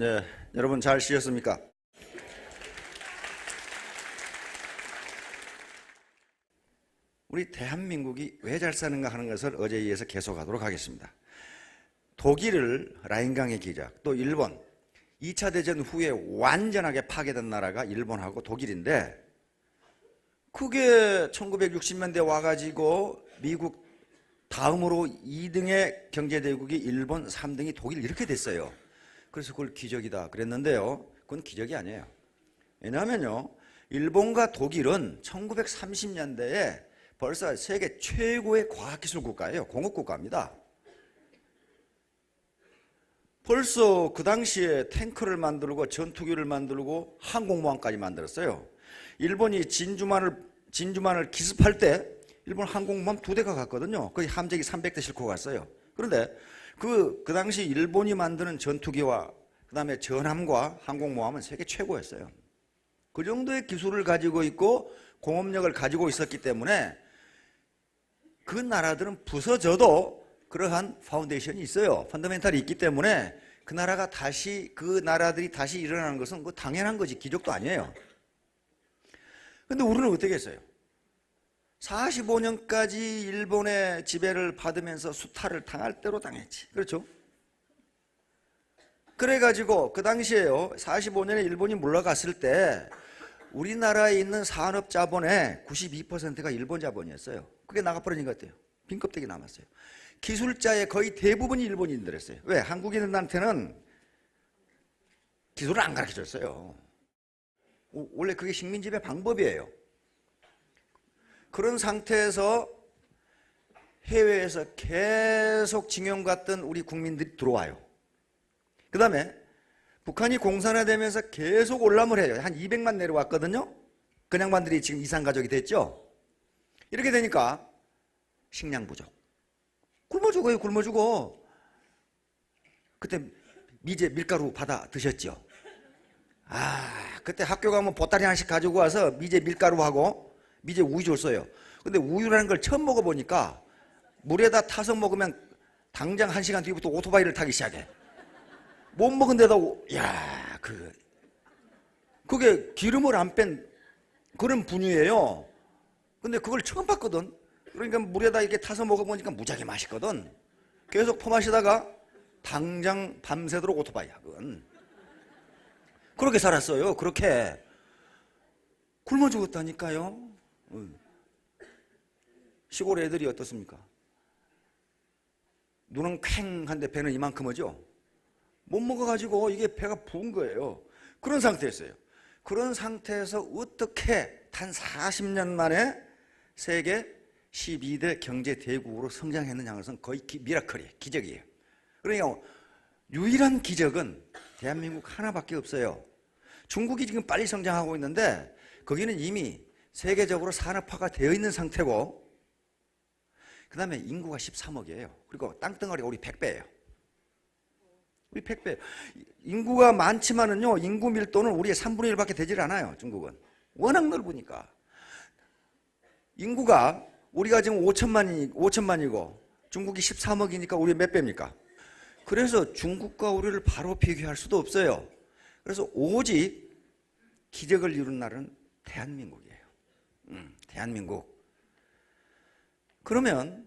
네, 여러분 잘 쉬셨습니까? 우리 대한민국이 왜 잘 사는가 하는 것을 어제에 이어서 계속하도록 하겠습니다. 독일을 라인강의 기적, 또 일본, 2차 대전 후에 완전하게 파괴된 나라가 일본하고 독일인데, 그게 1960년대 와가지고 미국 다음으로 2등의 경제대국이 일본, 3등이 독일 이렇게 됐어요. 그래서 그걸 기적이다 그랬는데요, 그건 기적이 아니에요. 왜냐하면요, 일본과 독일은 1930년대에 벌써 세계 최고의 과학기술 국가예요. 공업국가입니다. 벌써 그 당시에 탱크를 만들고 전투기를 만들고 항공모함까지 만들었어요. 일본이 진주만을 기습할 때 일본 항공모함 2대가 갔거든요. 거기 함재기 300대 싣고 갔어요. 그런데 그 당시 일본이 만드는 전투기와 그 다음에 전함과 항공모함은 세계 최고였어요. 그 정도의 기술을 가지고 있고 공업력을 가지고 있었기 때문에 그 나라들은 부서져도 그러한 파운데이션이 있어요. 펀더멘탈이 있기 때문에 그 나라들이 다시 일어나는 것은 그 당연한 거지, 기적도 아니에요. 근데 우리는 어떻게 했어요? 45년까지 일본의 지배를 받으면서 수탈을 당할 대로 당했지. 그렇죠? 그래가지고 그 당시에요, 45년에 일본이 물러갔을 때 우리나라에 있는 산업 자본의 92%가 일본 자본이었어요. 그게 나가버리는 것 같아요. 빈껍데기 남았어요. 기술자의 거의 대부분이 일본인들이었어요. 왜? 한국인들한테는 기술을 안 가르쳐줬어요. 원래 그게 식민지배 방법이에요. 그런 상태에서 해외에서 계속 징용 갔던 우리 국민들이 들어와요. 그 다음에 북한이 공산화되면서 계속 올라물 해요. 한 200만 내려왔거든요. 그 양반들이 지금 이산가족이 됐죠. 이렇게 되니까 식량 부족. 굶어 죽어요. 굶어 죽어. 그때 미제 밀가루 받아 드셨죠. 그때 학교 가면 보따리 하나씩 가지고 와서 미제 밀가루하고 미제 우유 줬어요. 근데 우유라는 걸 처음 먹어보니까 물에다 타서 먹으면 당장 1시간 뒤부터 오토바이를 타기 시작해. 못 먹은 데다, 그게 기름을 안 뺀 그런 분유예요. 근데 그걸 처음 봤거든. 그러니까 물에다 이렇게 타서 먹어보니까 무지하게 맛있거든. 계속 퍼마시다가 당장 밤새도록 오토바이야, 그건. 그렇게 살았어요. 그렇게. 굶어 죽었다니까요. 시골 애들이 어떻습니까? 눈은 퀭한데 배는 이만큼이죠. 못 먹어가지고 이게 배가 부은 거예요. 그런 상태였어요. 그런 상태에서 어떻게 단 40년 만에 세계 12대 경제대국으로 성장했느냐 하는 것은 거의 미라클이에요. 기적이에요. 그러니까 유일한 기적은 대한민국 하나밖에 없어요. 중국이 지금 빨리 성장하고 있는데 거기는 이미 세계적으로 산업화가 되어 있는 상태고, 그 다음에 인구가 13억이에요. 그리고 땅덩어리가 우리 100배예요. 우리 100배. 인구가 많지만은요, 인구 밀도는 우리의 3분의 1밖에 되질 않아요. 중국은 워낙 넓으니까. 인구가 우리가 지금 5천만이고 중국이 13억이니까 우리 몇 배입니까? 그래서 중국과 우리를 바로 비교할 수도 없어요. 그래서 오직 기적을 이룬 나라는 대한민국이에요. 대한민국. 그러면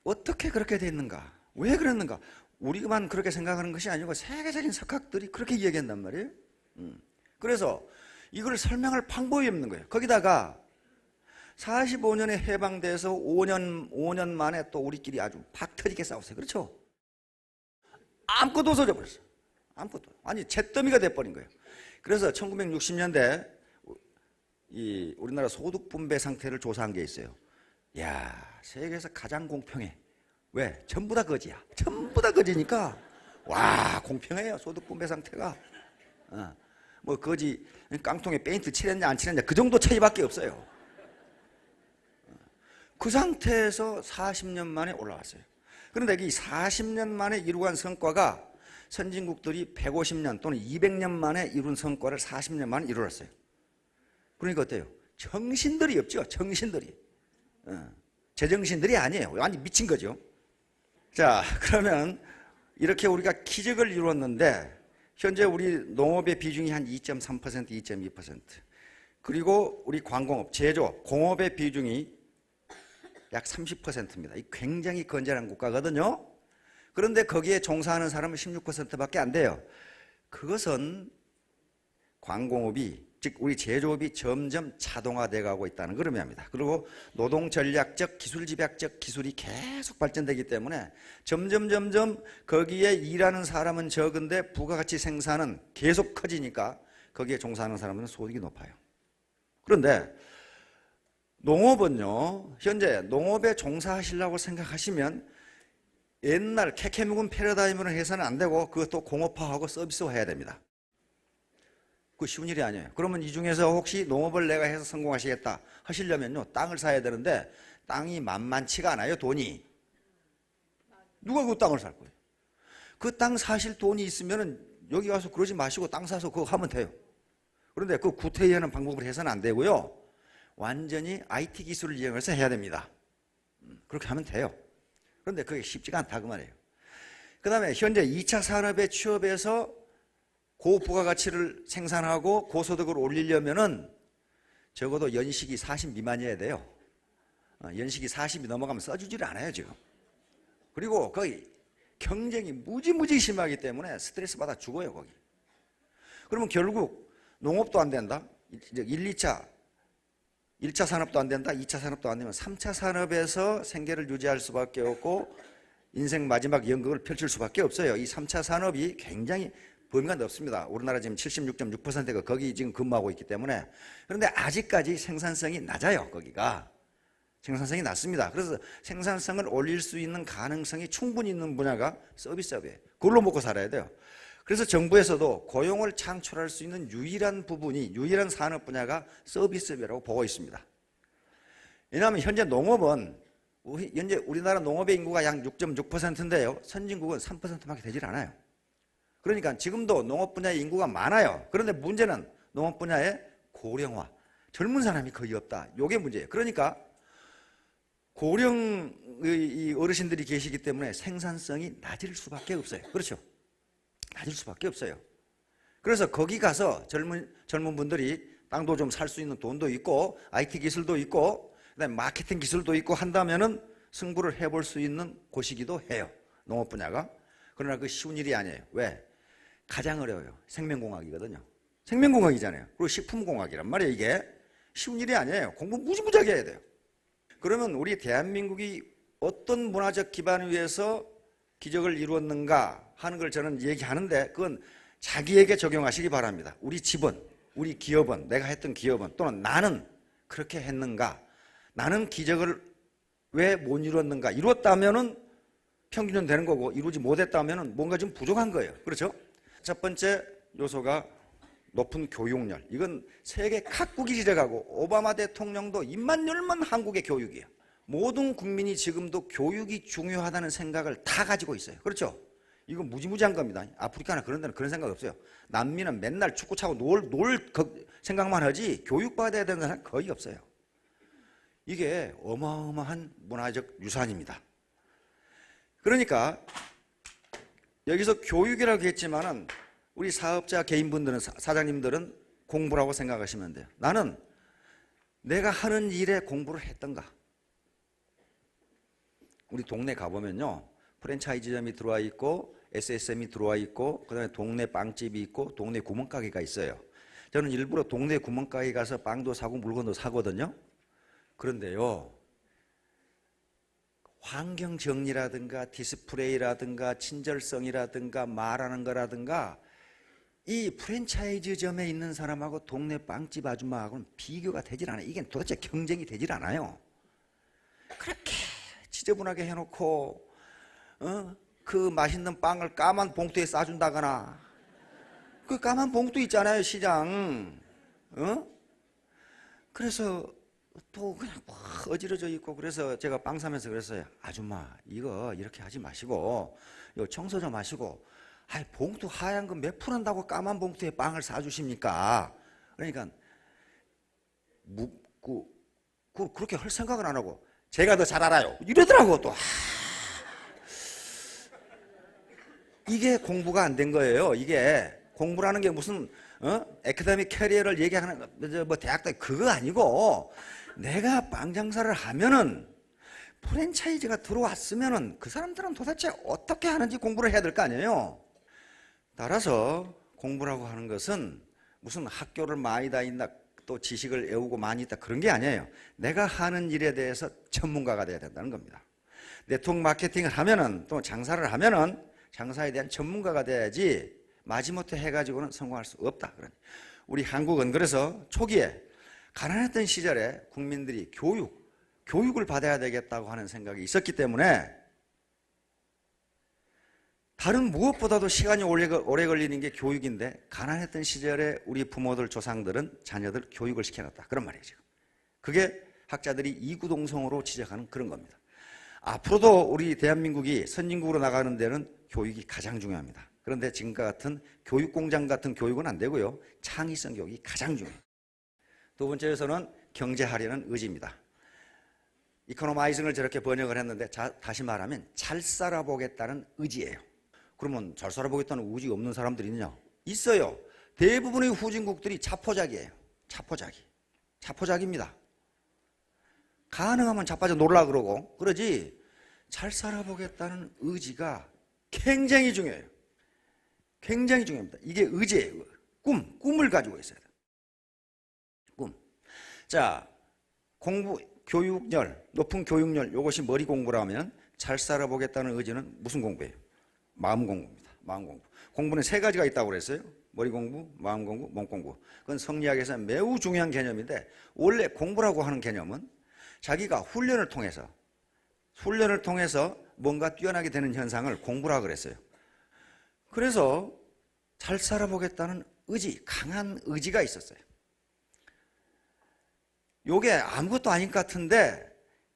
어떻게 그렇게 됐는가? 왜 그랬는가? 우리만 그렇게 생각하는 것이 아니고 세계적인 석학들이 그렇게 이야기한단 말이에요. 그래서 이걸 설명할 방법이 없는 거예요. 거기다가 45년에 해방돼서 5년 만에 또 우리끼리 아주 박 터지게 싸웠어요. 그렇죠? 아무것도 없어져 버렸어요. 아무것도. 아니, 잿더미가 돼버린 거예요. 그래서 1960년대 우리나라 소득 분배 상태를 조사한 게 있어요. 세계에서 가장 공평해. 왜? 전부 다 거지야. 전부 다 거지니까 공평해요. 소득 분배 상태가. 거지 깡통에 페인트 칠했냐 안 칠했냐 그 정도 차이밖에 없어요. 그 상태에서 40년 만에 올라왔어요. 그런데 이 40년 만에 이루어간 성과가 선진국들이 150년 또는 200년 만에 이룬 성과를 40년 만에 이루었어요. 그러니까 어때요? 정신들이 없죠. 정신들이. 제정신들이 아니에요. 완전 미친 거죠. 자, 그러면 이렇게 우리가 기적을 이루었는데 현재 우리 농업의 비중이 한 2.3%, 2.2%. 그리고 우리 관공업, 제조, 공업의 비중이 약 30%입니다. 굉장히 건전한 국가거든요. 그런데 거기에 종사하는 사람은 16%밖에 안 돼요. 그것은 관공업이, 즉 우리 제조업이 점점 자동화되어 가고 있다는 걸 의미합니다. 그리고 노동 전략적, 기술 집약적 기술이 계속 발전되기 때문에 점점 거기에 일하는 사람은 적은데 부가가치 생산은 계속 커지니까 거기에 종사하는 사람은 소득이 높아요. 그런데 농업은요, 현재 농업에 종사하시려고 생각하시면 옛날 캐캐묵은 패러다임으로 해서는 안 되고 그것도 공업화하고 서비스화해야 됩니다. 그 쉬운 일이 아니에요. 그러면 이 중에서 혹시 농업을 내가 해서 성공하시겠다 하시려면요, 땅을 사야 되는데 땅이 만만치가 않아요. 돈이. 누가 그 땅을 살 거예요? 그 땅 사실 돈이 있으면 여기 와서 그러지 마시고 땅 사서 그거 하면 돼요. 그런데 그 구태의하는 방법을 해서는 안 되고요, 완전히 IT 기술을 이용해서 해야 됩니다. 그렇게 하면 돼요. 그런데 그게 쉽지가 않다 그 말이에요. 그 다음에 현재 2차 산업에 취업해서 고부가가치를 생산하고 고소득을 올리려면은 적어도 연식이 40 미만이어야 돼요. 연식이 40이 넘어가면 써주지를 않아요 지금. 그리고 거의 경쟁이 무지무지 심하기 때문에 스트레스 받아 죽어요 거기. 그러면 결국 농업도 안 된다, 1차 산업도 안 된다, 2차 산업도 안 되면 3차 산업에서 생계를 유지할 수밖에 없고 인생 마지막 연극을 펼칠 수밖에 없어요. 이 3차 산업이 굉장히 범위가 넓습니다. 우리나라 지금 76.6%가 거기 지금 근무하고 있기 때문에. 그런데 아직까지 생산성이 낮아요. 거기가 생산성이 낮습니다. 그래서 생산성을 올릴 수 있는 가능성이 충분히 있는 분야가 서비스업이에요. 그걸로 먹고 살아야 돼요. 그래서 정부에서도 고용을 창출할 수 있는 유일한 산업 분야가 서비스업이라고 보고 있습니다. 왜냐하면 현재 농업은, 현재 우리나라 농업의 인구가 약 6.6%인데요 선진국은 3%밖에 되질 않아요. 그러니까 지금도 농업 분야의 인구가 많아요. 그런데 문제는 농업 분야의 고령화, 젊은 사람이 거의 없다. 이게 문제예요. 그러니까 고령의 어르신들이 계시기 때문에 생산성이 낮을 수밖에 없어요. 그렇죠? 낮을 수밖에 없어요. 그래서 거기 가서 젊은 분들이 땅도 좀 살 수 있는 돈도 있고 IT 기술도 있고 그다음에 마케팅 기술도 있고 한다면은 승부를 해볼 수 있는 곳이기도 해요. 농업 분야가. 그러나 그 쉬운 일이 아니에요. 왜? 가장 어려워요. 생명공학이거든요. 생명공학이잖아요. 그리고 식품공학이란 말이에요. 이게 쉬운 일이 아니에요. 공부 무지무지하게 해야 돼요. 그러면 우리 대한민국이 어떤 문화적 기반 위에서 기적을 이루었는가 하는 걸 저는 얘기하는데 그건 자기에게 적용하시기 바랍니다. 우리 집은, 우리 기업은, 내가 했던 기업은, 또는 나는 그렇게 했는가, 나는 기적을 왜 못 이루었는가, 이루었다면은 평균은 되는 거고 이루지 못했다면은 뭔가 좀 부족한 거예요. 그렇죠? 첫 번째 요소가 높은 교육열. 이건 세계 각국이 지적하고 오바마 대통령도 입만 열면 한국의 교육이에요. 모든 국민이 지금도 교육이 중요하다는 생각을 다 가지고 있어요. 그렇죠? 이거 무지무지한 겁니다. 아프리카나 그런 데는 그런 생각 없어요. 남미는 맨날 축구 차고 놀 생각만 하지 교육받아야 되는 사람 거의 없어요. 이게 어마어마한 문화적 유산입니다. 그러니까 여기서 교육이라고 했지만은 우리 사업자 개인분들은, 사장님들은 공부라고 생각하시면 돼요. 나는 내가 하는 일에 공부를 했던가. 우리 동네 가보면요, 프랜차이즈점이 들어와 있고 SSM이 들어와 있고 그다음에 동네 빵집이 있고 동네 구멍가게가 있어요. 저는 일부러 동네 구멍가게 가서 빵도 사고 물건도 사거든요. 그런데요, 환경 정리라든가 디스플레이라든가 친절성이라든가 말하는 거라든가 이 프랜차이즈점에 있는 사람하고 동네 빵집 아줌마하고는 비교가 되질 않아요. 이게 도대체 경쟁이 되질 않아요. 그렇게 지저분하게 해놓고 그 맛있는 빵을 까만 봉투에 싸준다거나, 그 까만 봉투 있잖아요 시장. 그래서 또 그냥 막 어지러져 있고, 그래서 제가 빵 사면서 그랬어요. 아줌마 이거 이렇게 하지 마시고 요 청소 좀 하시고, 아이 봉투 하얀 거 몇 푼한다고 까만 봉투에 빵을 사주십니까? 그러니까 그렇게 할 생각은 안 하고 제가 더 잘 알아요 이러더라고. 또 이게 공부가 안 된 거예요. 이게 공부라는 게 무슨 에카데믹 캐리어를 얘기하는 뭐 대학도 그거 아니고 내가 빵 장사를 하면은 프랜차이즈가 들어왔으면은 그 사람들은 도대체 어떻게 하는지 공부를 해야 될 거 아니에요. 따라서 공부라고 하는 것은 무슨 학교를 많이 다닌다, 또 지식을 외우고 많이 있다 그런 게 아니에요. 내가 하는 일에 대해서 전문가가 돼야 된다는 겁니다. 네트워크 마케팅을 하면은 또 장사를 하면은 장사에 대한 전문가가 돼야지 마지못해 해가지고는 성공할 수 없다. 우리 한국은 그래서 초기에 가난했던 시절에 국민들이 교육을 받아야 되겠다고 하는 생각이 있었기 때문에 다른 무엇보다도 시간이 오래 걸리는 게 교육인데 가난했던 시절에 우리 부모들 조상들은 자녀들 교육을 시켜놨다 그런 말이죠. 그게 학자들이 이구동성으로 지적하는 그런 겁니다. 앞으로도 우리 대한민국이 선진국으로 나가는 데는 교육이 가장 중요합니다. 그런데 지금과 같은 교육공장 같은 교육은 안 되고요, 창의성 교육이 가장 중요해요. 두 번째에서는 경제하려는 의지입니다. 이코노마이징을 저렇게 번역을 했는데 다시 말하면 잘 살아보겠다는 의지예요. 그러면 잘 살아보겠다는 의지가 없는 사람들이 있냐? 있어요. 대부분의 후진국들이 자포자기예요. 자포자기입니다. 가능하면 자빠져 놀라 그러고 그러지 잘 살아보겠다는 의지가 굉장히 중요해요. 굉장히 중요합니다. 이게 의지예요. 꿈을 가지고 있어야 돼요. 꿈. 자, 교육열, 높은 교육열, 이것이 머리 공부라면 잘 살아보겠다는 의지는 무슨 공부예요? 마음 공부입니다. 마음 공부. 공부는 세 가지가 있다고 그랬어요. 머리 공부, 마음 공부, 몸 공부. 그건 성리학에서 매우 중요한 개념인데 원래 공부라고 하는 개념은 자기가 훈련을 통해서 뭔가 뛰어나게 되는 현상을 공부라고 그랬어요. 그래서 잘 살아보겠다는 의지, 강한 의지가 있었어요. 이게 아무것도 아닌 것 같은데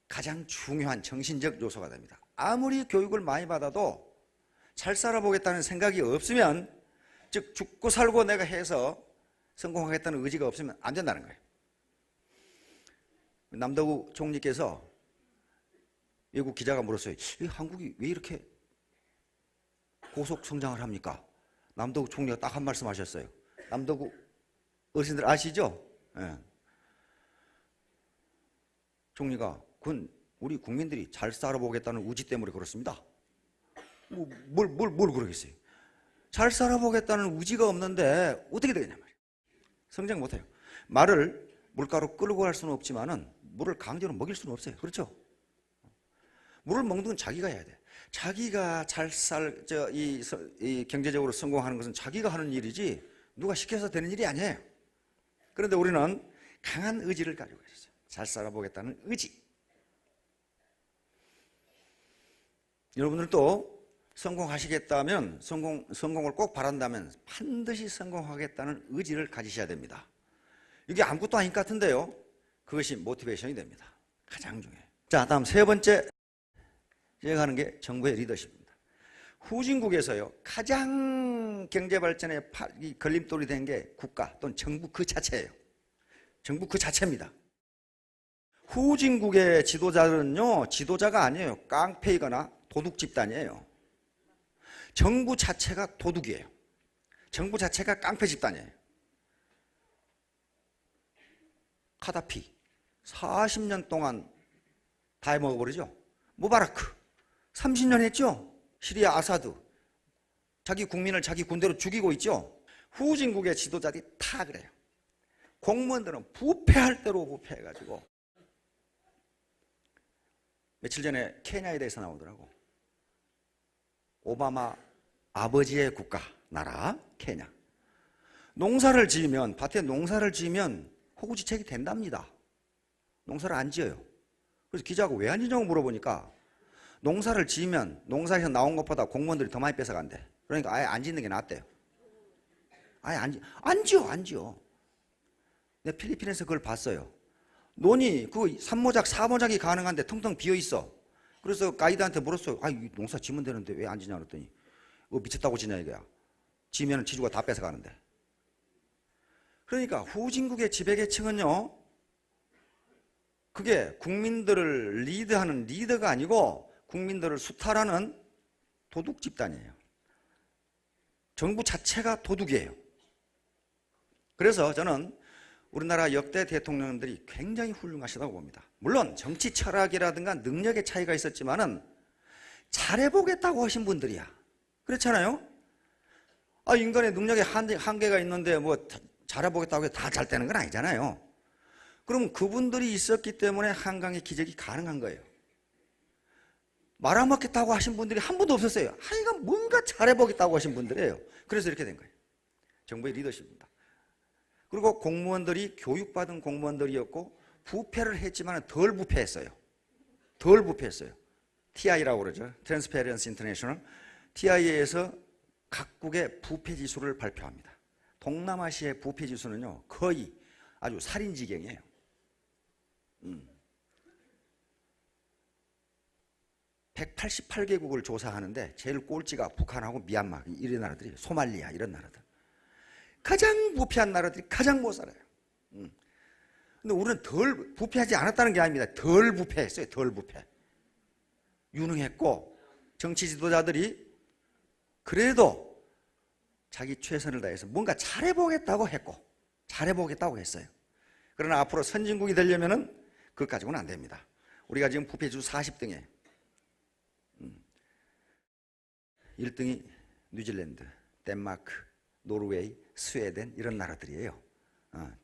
가장 중요한 정신적 요소가 됩니다. 아무리 교육을 많이 받아도 잘 살아보겠다는 생각이 없으면, 즉 죽고 살고 내가 해서 성공하겠다는 의지가 없으면 안 된다는 거예요. 남도구 총리께서 외국 기자가 물었어요. 한국이 왜 이렇게 고속 성장을 합니까? 남도구 총리가 딱 한 말씀 하셨어요. 남도구 어르신들 아시죠? 네. 총리가 그건 우리 국민들이 잘 살아보겠다는 의지 때문에 그렇습니다. 뭘 그러겠어요? 잘 살아보겠다는 의지가 없는데 어떻게 되겠냐 말이에요. 성장 못해요. 말을 물가로 끌고 갈 수는 없지만은 물을 강제로 먹일 수는 없어요. 그렇죠? 물을 먹는 건 자기가 해야 돼. 자기가 이 경제적으로 성공하는 것은 자기가 하는 일이지 누가 시켜서 되는 일이 아니에요. 그런데 우리는 강한 의지를 가지고 있어요. 잘 살아보겠다는 의지. 여러분들도 성공하시겠다면, 성공을 꼭 바란다면 반드시 성공하겠다는 의지를 가지셔야 됩니다. 이게 아무것도 아닌 것 같은데요, 그것이 모티베이션이 됩니다. 가장 중요해요. 자, 다음 세 번째 제가 하는 게 정부의 리더십입니다. 후진국에서요, 가장 경제 발전에 걸림돌이 된 게 국가 또는 정부 그 자체예요. 정부 그 자체입니다. 후진국의 지도자들은요, 지도자가 아니에요. 깡패이거나 도둑 집단이에요. 정부 자체가 도둑이에요. 정부 자체가 깡패 집단이에요. 카다피 40년 동안 다 해먹어버리죠. 무바라크 30년 했죠. 시리아 아사드 자기 국민을 자기 군대로 죽이고 있죠. 후진국의 지도자들이 다 그래요. 공무원들은 부패할 대로 부패해가지고, 며칠 전에 케냐에 대해서 나오더라고. 오바마 아버지의 국가, 나라 케냐. 농사를 지으면, 밭에 농사를 지으면 호구지책이 된답니다. 농사를 안 지어요. 그래서 기자가 왜 안 지냐고 물어보니까 농사를 지으면 농사에서 나온 것보다 공무원들이 더 많이 뺏어간대. 그러니까 아예 안 짓는 게 낫대요. 아예 안 지어. 내가 필리핀에서 그걸 봤어요. 논이 그 3모작 4모작이 가능한데 텅텅 비어 있어. 그래서 가이드한테 물었어요. 농사 지면 되는데 왜 안 지냐 그랬더니 미쳤다고 지냐 이거야. 지면은 지주가 다 뺏어가는데. 그러니까 후진국의 지배계층은요, 그게 국민들을 리드하는 리더가 아니고 국민들을 수탈하는 도둑 집단이에요. 정부 자체가 도둑이에요. 그래서 저는 우리나라 역대 대통령들이 굉장히 훌륭하시다고 봅니다. 물론 정치 철학이라든가 능력의 차이가 있었지만은 잘해보겠다고 하신 분들이야. 그렇잖아요? 인간의 능력에 한계가 있는데 뭐 잘해보겠다고 해서 다 잘 되는 건 아니잖아요. 그럼 그분들이 있었기 때문에 한강의 기적이 가능한 거예요. 말아먹겠다고 하신 분들이 한 분도 없었어요. 하여간 뭔가 잘해보겠다고 하신 분들이에요. 그래서 이렇게 된 거예요. 정부의 리더십입니다. 그리고 공무원들이 교육받은 공무원들이었고 부패를 했지만 덜 부패했어요. 덜 부패했어요. TI라고 그러죠. Transparency International. TI에서 각국의 부패 지수를 발표합니다. 동남아시아의 부패 지수는요, 거의 아주 살인지경이에요. 188개국을 조사하는데 제일 꼴찌가 북한하고 미얀마 이런 나라들이, 소말리아 이런 나라들. 가장 부패한 나라들이 가장 못 살아요. 근데 우리는 덜 부패하지 않았다는 게 아닙니다. 덜 부패했어요. 덜 부패. 유능했고 정치 지도자들이 그래도 자기 최선을 다해서 뭔가 잘해보겠다고 했고 잘해보겠다고 했어요. 그러나 앞으로 선진국이 되려면은 그것 가지고는 안 됩니다. 우리가 지금 부패지수 40등에 1등이 뉴질랜드, 덴마크, 노르웨이, 스웨덴 이런 나라들이에요.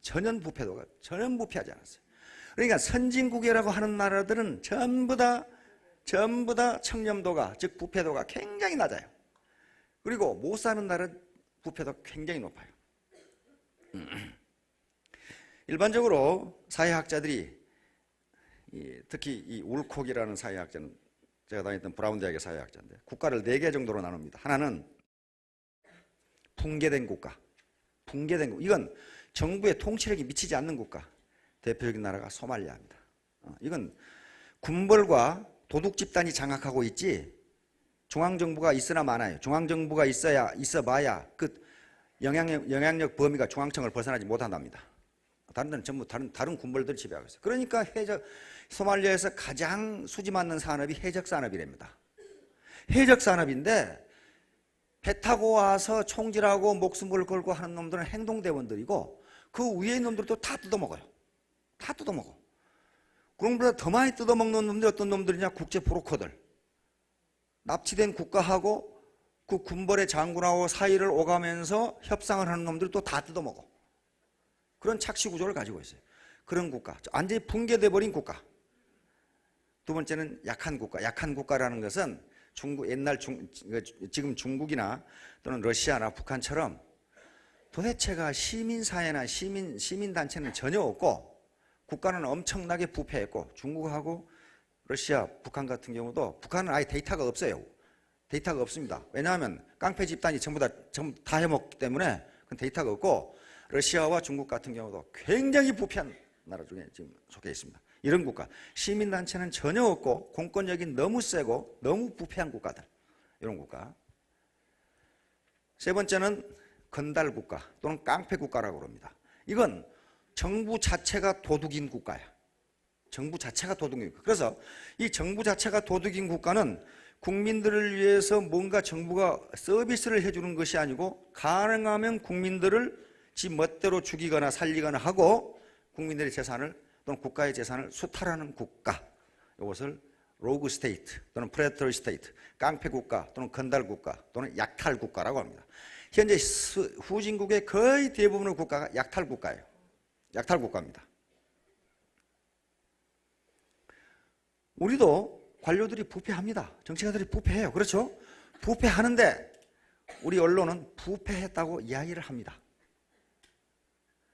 전혀 부패하지 않았어요. 그러니까 선진국이라고 하는 나라들은 전부 다 청렴도가, 즉 부패도가 굉장히 낮아요. 그리고 못 사는 나라는 부패도 굉장히 높아요. 일반적으로 사회학자들이 특히 이 울콕이라는 사회학자는 제가 다녔던 브라운 대학의 사회학자인데 국가를 4개 정도로 나눕니다. 하나는 붕괴된 국가. 이건 정부의 통치력이 미치지 않는 국가. 대표적인 나라가 소말리아입니다. 이건 군벌과 도둑 집단이 장악하고 있지 중앙정부가 있으나 마나요. 중앙정부가 있어봐야 그 영향력 범위가 중앙청을 벗어나지 못한답니다. 다른 데는 전부 다른 군벌들이 지배하고 있어요. 그러니까 소말리아에서 가장 수지 맞는 산업이 해적산업이랍니다. 해적산업인데 배 타고 와서 총질하고 목숨을 걸고 하는 놈들은 행동대원들이고 그 위에 있는 놈들도 다 뜯어먹어요. 다 뜯어먹어. 그런 것보다 더 많이 뜯어먹는 놈들이 어떤 놈들이냐? 국제 브로커들. 납치된 국가하고 그 군벌의 장군하고 사이를 오가면서 협상을 하는 놈들이 또 다 뜯어먹어. 그런 착시 구조를 가지고 있어요. 그런 국가, 완전히 붕괴돼 버린 국가. 두 번째는 약한 국가. 약한 국가라는 것은 지금 중국이나 또는 러시아나 북한처럼 도대체가 시민사회나 시민단체는 전혀 없고 국가는 엄청나게 부패했고 중국하고 러시아, 북한 같은 경우도 북한은 아예 데이터가 없어요. 데이터가 없습니다. 왜냐하면 깡패 집단이 전부 다 해먹기 때문에 그건 데이터가 없고 러시아와 중국 같은 경우도 굉장히 부패한 나라 중에 지금 속해 있습니다. 이런 국가, 시민단체는 전혀 없고 공권력이 너무 세고 너무 부패한 국가들, 이런 국가. 세 번째는 건달국가 또는 깡패국가라고 합니다. 이건 정부 자체가 도둑인 국가야. 정부 자체가 도둑인 국가. 그래서 이 정부 자체가 도둑인 국가는 국민들을 위해서 뭔가 정부가 서비스를 해주는 것이 아니고 가능하면 국민들을 지 멋대로 죽이거나 살리거나 하고 국민들의 재산을 또는 국가의 재산을 수탈하는 국가, 이것을 로그 스테이트 또는 프레데터리 스테이트, 깡패 국가 또는 건달 국가 또는 약탈 국가라고 합니다. 현재 후진국의 거의 대부분의 국가가 약탈 국가예요. 약탈 국가입니다. 우리도 관료들이 부패합니다. 정치가들이 부패해요. 그렇죠? 부패하는데 우리 언론은 부패했다고 이야기를 합니다.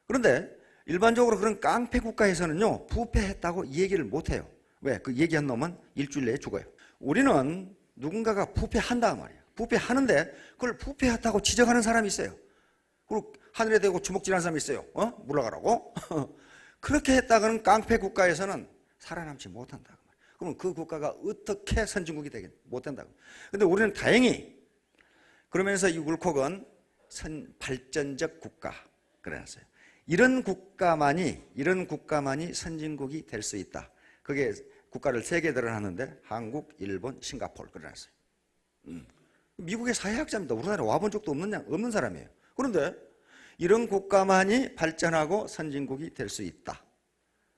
그런데 일반적으로 그런 깡패 국가에서는요, 부패했다고 얘기를 못해요. 왜? 그 얘기한 놈은 일주일 내에 죽어요. 우리는 누군가가 부패한다 말이에요. 부패하는데 그걸 부패했다고 지적하는 사람이 있어요. 그리고 하늘에 대고 주먹질하는 사람이 있어요. 물러가라고? 그렇게 했다가는 깡패 국가에서는 살아남지 못한다. 그러면 그 국가가 어떻게 선진국이 되겠 못된다고. 그런데 우리는 다행히 그러면서 이 울콕은 발전적 국가 그래놨어요. 이런 국가만이 선진국이 될 수 있다. 그게 국가를 3개 들어놨는데 한국, 일본, 싱가포르 그래놨어요. 미국의 사회학자입니다. 우리나라에 와본 적도 없는 사람이에요. 그런데 이런 국가만이 발전하고 선진국이 될 수 있다.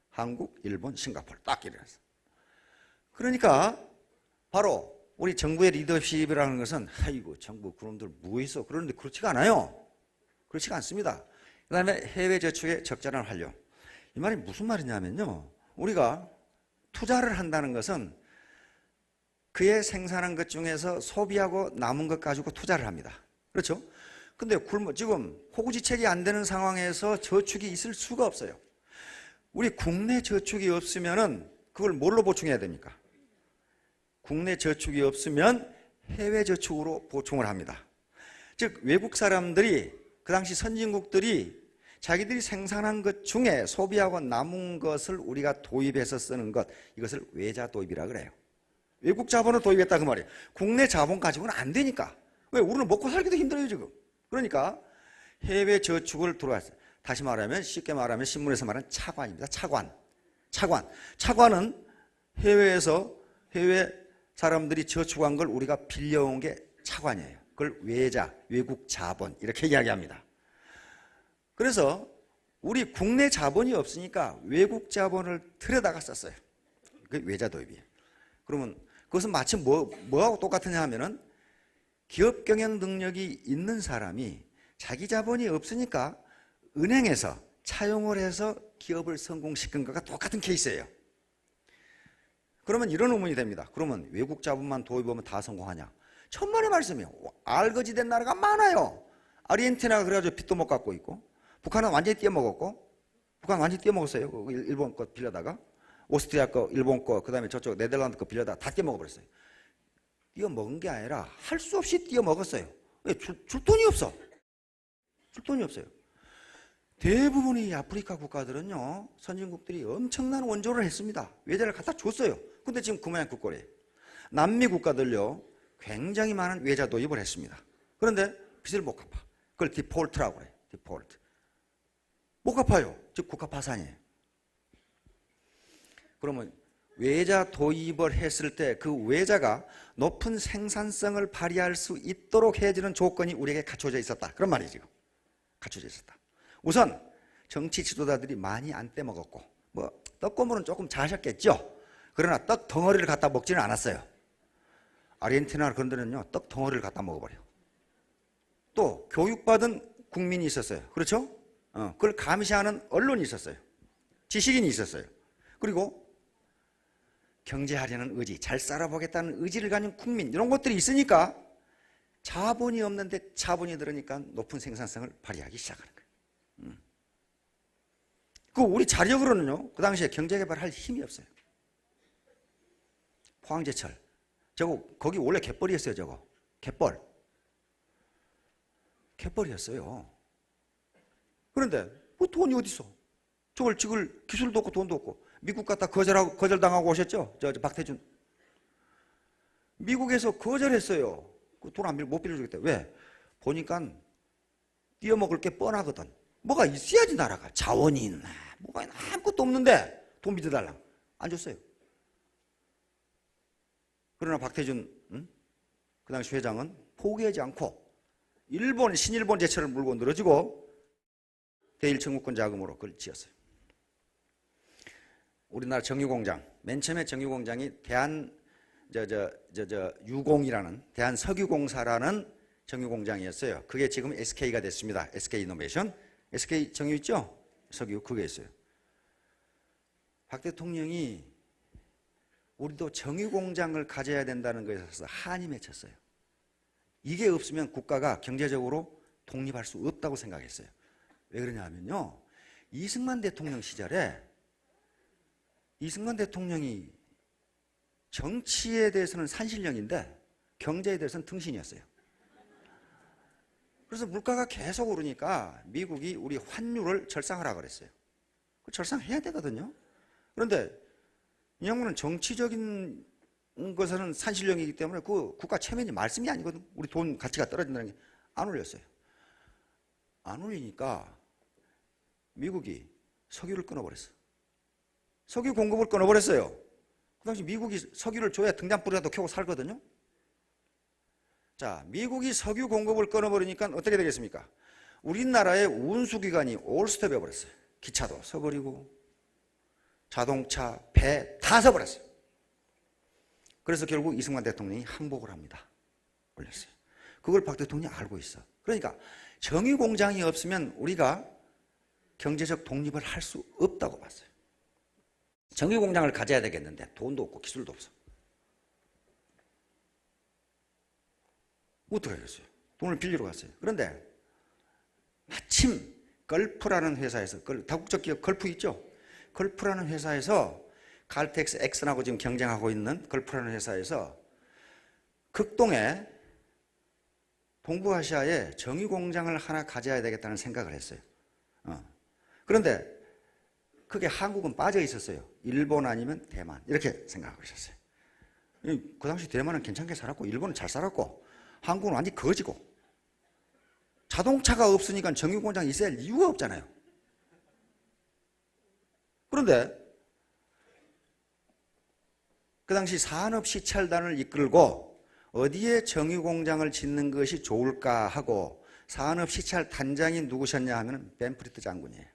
한국, 일본, 싱가포르 딱 이래서. 그러니까 바로 우리 정부의 리더십이라는 것은 아이고 정부 그놈들 뭐 있어. 그런데 그렇지가 않아요. 그렇지가 않습니다. 그 다음에 해외 저축의 적절한 활용. 이 말이 무슨 말이냐면요. 우리가 투자를 한다는 것은 그의 생산한 것 중에서 소비하고 남은 것 가지고 투자를 합니다. 그렇죠? 근데 지금 호구지책이 안 되는 상황에서 저축이 있을 수가 없어요. 우리 국내 저축이 없으면은 그걸 뭘로 보충해야 됩니까? 국내 저축이 없으면 해외 저축으로 보충을 합니다. 즉 외국 사람들이 그 당시 선진국들이 자기들이 생산한 것 중에 소비하고 남은 것을 우리가 도입해서 쓰는 것, 이것을 외자 도입이라 그래요. 외국 자본을 도입했다 그 말이에요. 국내 자본 가지고는 안 되니까. 왜? 우리는 먹고 살기도 힘들어요 지금. 그러니까 해외 저축을 들어왔어요. 다시 말하면 쉽게 말하면 신문에서 말하는 차관입니다. 차관은 해외에서 해외 사람들이 저축한 걸 우리가 빌려온 게 차관이에요. 그걸 외자, 외국 자본 이렇게 이야기합니다. 그래서 우리 국내 자본이 없으니까 외국 자본을 들여다가 썼어요. 그게 외자 도입이에요. 그러면 그것은 마치 뭐하고 똑같으냐 하면은 기업 경영 능력이 있는 사람이 자기 자본이 없으니까 은행에서 차용을 해서 기업을 성공시킨 것과 똑같은 케이스예요. 그러면 이런 의문이 됩니다. 그러면 외국 자본만 도입하면 다 성공하냐? 천만의 말씀이에요. 알거지된 나라가 많아요. 아르헨티나가 그래가지고 빚도 못 갚고 있고, 북한은 완전히 떼먹었고, 북한 완전히 떼먹었어요. 일본 거 빌려다가. 오스트리아 거, 일본 거, 그 다음에 저쪽 네덜란드 거 빌려다가 다 떼먹어버렸어요. 떼어먹은 게 아니라 할 수 없이 떼어먹었어요. 왜? 줄 돈이 없어. 줄 돈이 없어요. 대부분의 아프리카 국가들은요, 선진국들이 엄청난 원조를 했습니다. 외자를 갖다 줬어요. 근데 지금 그 모양 그 꼴이에요. 남미 국가들요, 굉장히 많은 외자 도입을 했습니다. 그런데 빚을 못 갚아. 그걸 디폴트라고 해요. 디폴트. 못 갚아요. 즉 국가 파산이에요. 그러면 외자 도입을 했을 때 그 외자가 높은 생산성을 발휘할 수 있도록 해주는 조건이 우리에게 갖춰져 있었다. 그런 말이죠. 갖춰져 있었다. 우선 정치 지도자들이 많이 안 떼먹었고, 떡고물은 조금 잘하셨겠죠. 그러나 떡 덩어리를 갖다 먹지는 않았어요. 아르헨티나 그런 데는요, 떡 덩어리를 갖다 먹어버려요. 또 교육받은 국민이 있었어요. 그렇죠? 그걸 감시하는 언론이 있었어요. 지식인이 있었어요. 그리고 경제하려는 의지, 잘 살아보겠다는 의지를 가진 국민, 이런 것들이 있으니까 자본이 없는데 자본이 들으니까 높은 생산성을 발휘하기 시작하는 거예요. 그 우리 자력으로는요, 그 당시에 경제개발할 힘이 없어요. 포항제철. 거기 원래 갯벌이었어요, 저거. 갯벌이었어요. 그런데 돈이 어디 있어? 저걸 찍을 기술도 없고 돈도 없고. 미국 갔다 거절당하고 오셨죠? 저 박태준. 미국에서 거절했어요. 돈 못 빌려주겠다. 왜? 보니까 띄어먹을 게 뻔하거든. 뭐가 있어야지 나라가. 자원이 있나. 뭐가 있나. 아무것도 없는데 돈 빌려달라. 안 줬어요. 그러나 박태준 그 당시 회장은 포기하지 않고 신일본 제철을 물고 늘어지고 대일 청구권 자금으로 그걸 지었어요. 우리나라 정유공장, 맨 처음에 정유공장이 유공이라는 대한석유공사라는 정유공장이었어요. 그게 지금 SK가 됐습니다. SK이노베이션. SK 정유 있죠? 석유 그게 있어요. 박 대통령이 우리도 정유공장을 가져야 된다는 것에 있어서 한이 맺혔어요. 이게 없으면 국가가 경제적으로 독립할 수 없다고 생각했어요. 왜 그러냐 하면요, 이승만 대통령 시절에 이승만 대통령이 정치에 대해서는 산신령인데 경제에 대해서는 등신이었어요. 그래서 물가가 계속 오르니까 미국이 우리 환율을 절상하라고 그랬어요. 절상해야 되거든요. 그런데 이 양반은 정치적인 것에는 산신령이기 때문에 그 국가 체면이 말씀이 아니거든. 우리 돈 가치가 떨어진다는 게 안 올렸어요. 안 올리니까 미국이 석유를 끊어버렸어. 석유 공급을 끊어버렸어요. 그 당시 미국이 석유를 줘야 등잔불이라도 켜고 살거든요. 자, 미국이 석유 공급을 끊어버리니까 어떻게 되겠습니까? 우리나라의 운수기관이 올스톱해 버렸어요. 기차도 서버리고 자동차, 배 다 서버렸어요. 그래서 결국 이승만 대통령이 항복을 합니다. 올렸어요. 그걸 박 대통령이 알고 있어. 그러니까 정유공장이 없으면 우리가 경제적 독립을 할 수 없다고 봤어요. 정유공장을 가져야 되겠는데 돈도 없고 기술도 없어. 어떻게 하겠어요? 돈을 빌리러 갔어요. 그런데 마침 걸프라는 회사에서, 다국적 기업 걸프 있죠? 걸프라는 회사에서 칼텍스 엑슨하고 지금 경쟁하고 있는 걸프라는 회사에서 극동에 동부아시아에 정유공장을 하나 가져야 되겠다는 생각을 했어요. 그런데 그게 한국은 빠져 있었어요. 일본 아니면 대만 이렇게 생각하고 있었어요. 그 당시 대만은 괜찮게 살았고 일본은 잘 살았고 한국은 완전히 거지고 자동차가 없으니까 정유공장이 있어야 할 이유가 없잖아요. 그런데 그 당시 산업시찰단을 이끌고 어디에 정유공장을 짓는 것이 좋을까 하고 산업시찰단장이 누구셨냐 하면 벤프리트 장군이에요.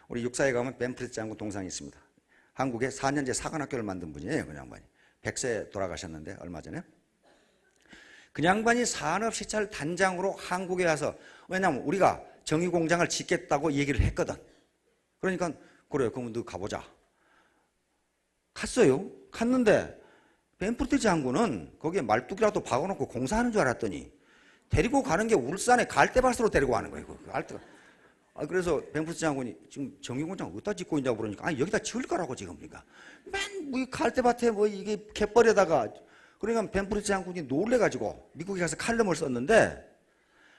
우리 육사에 가면 벤프리트 장군 동상이 있습니다. 한국에 4년제 사관학교를 만든 분이에요. 그 양반이. 100세 돌아가셨는데 얼마 전에. 그 양반이 산업시찰단장으로 한국에 와서, 왜냐하면 우리가 정유공장을 짓겠다고 얘기를 했거든. 그러니까 그래 그러면 너 가보자. 갔어요. 갔는데 벤프리트 장군은 거기에 말뚝이라도 박아놓고 공사하는 줄 알았더니 데리고 가는 게 울산에 갈대밭으로 데리고 가는 거예요. 그래서 벤프리트 장군이 지금 정유공장 어디다 짓고 있냐고 그러니까 아니 여기다 지을 거라고 지금. 그러니까 맨 갈대밭에 뭐 이게 갯벌에다가. 그러니까 벤프리트 장군이 놀래가지고 미국에 가서 칼럼을 썼는데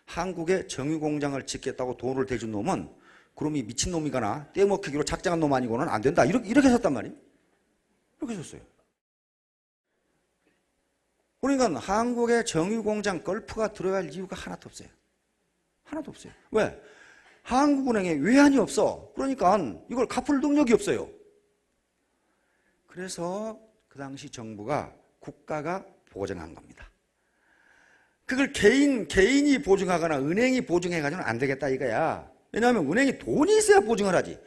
한국에 정유공장을 짓겠다고 돈을 대준 놈은 그럼 이 미친놈이거나 떼먹히기로 작정한 놈 아니고는 안 된다. 이렇게 썼단 말이에요. 이렇게 썼어요. 그러니까 한국에 정유공장 걸프가 들어갈 이유가 하나도 없어요. 하나도 없어요. 왜? 한국은행에 외환이 없어. 그러니까 이걸 갚을 능력이 없어요. 그래서 그 당시 정부가 국가가 보증한 겁니다. 그걸 개인이 보증하거나 은행이 보증해가지고는 안 되겠다 이거야. 왜냐하면 은행이 돈이 있어야 보증을 하지.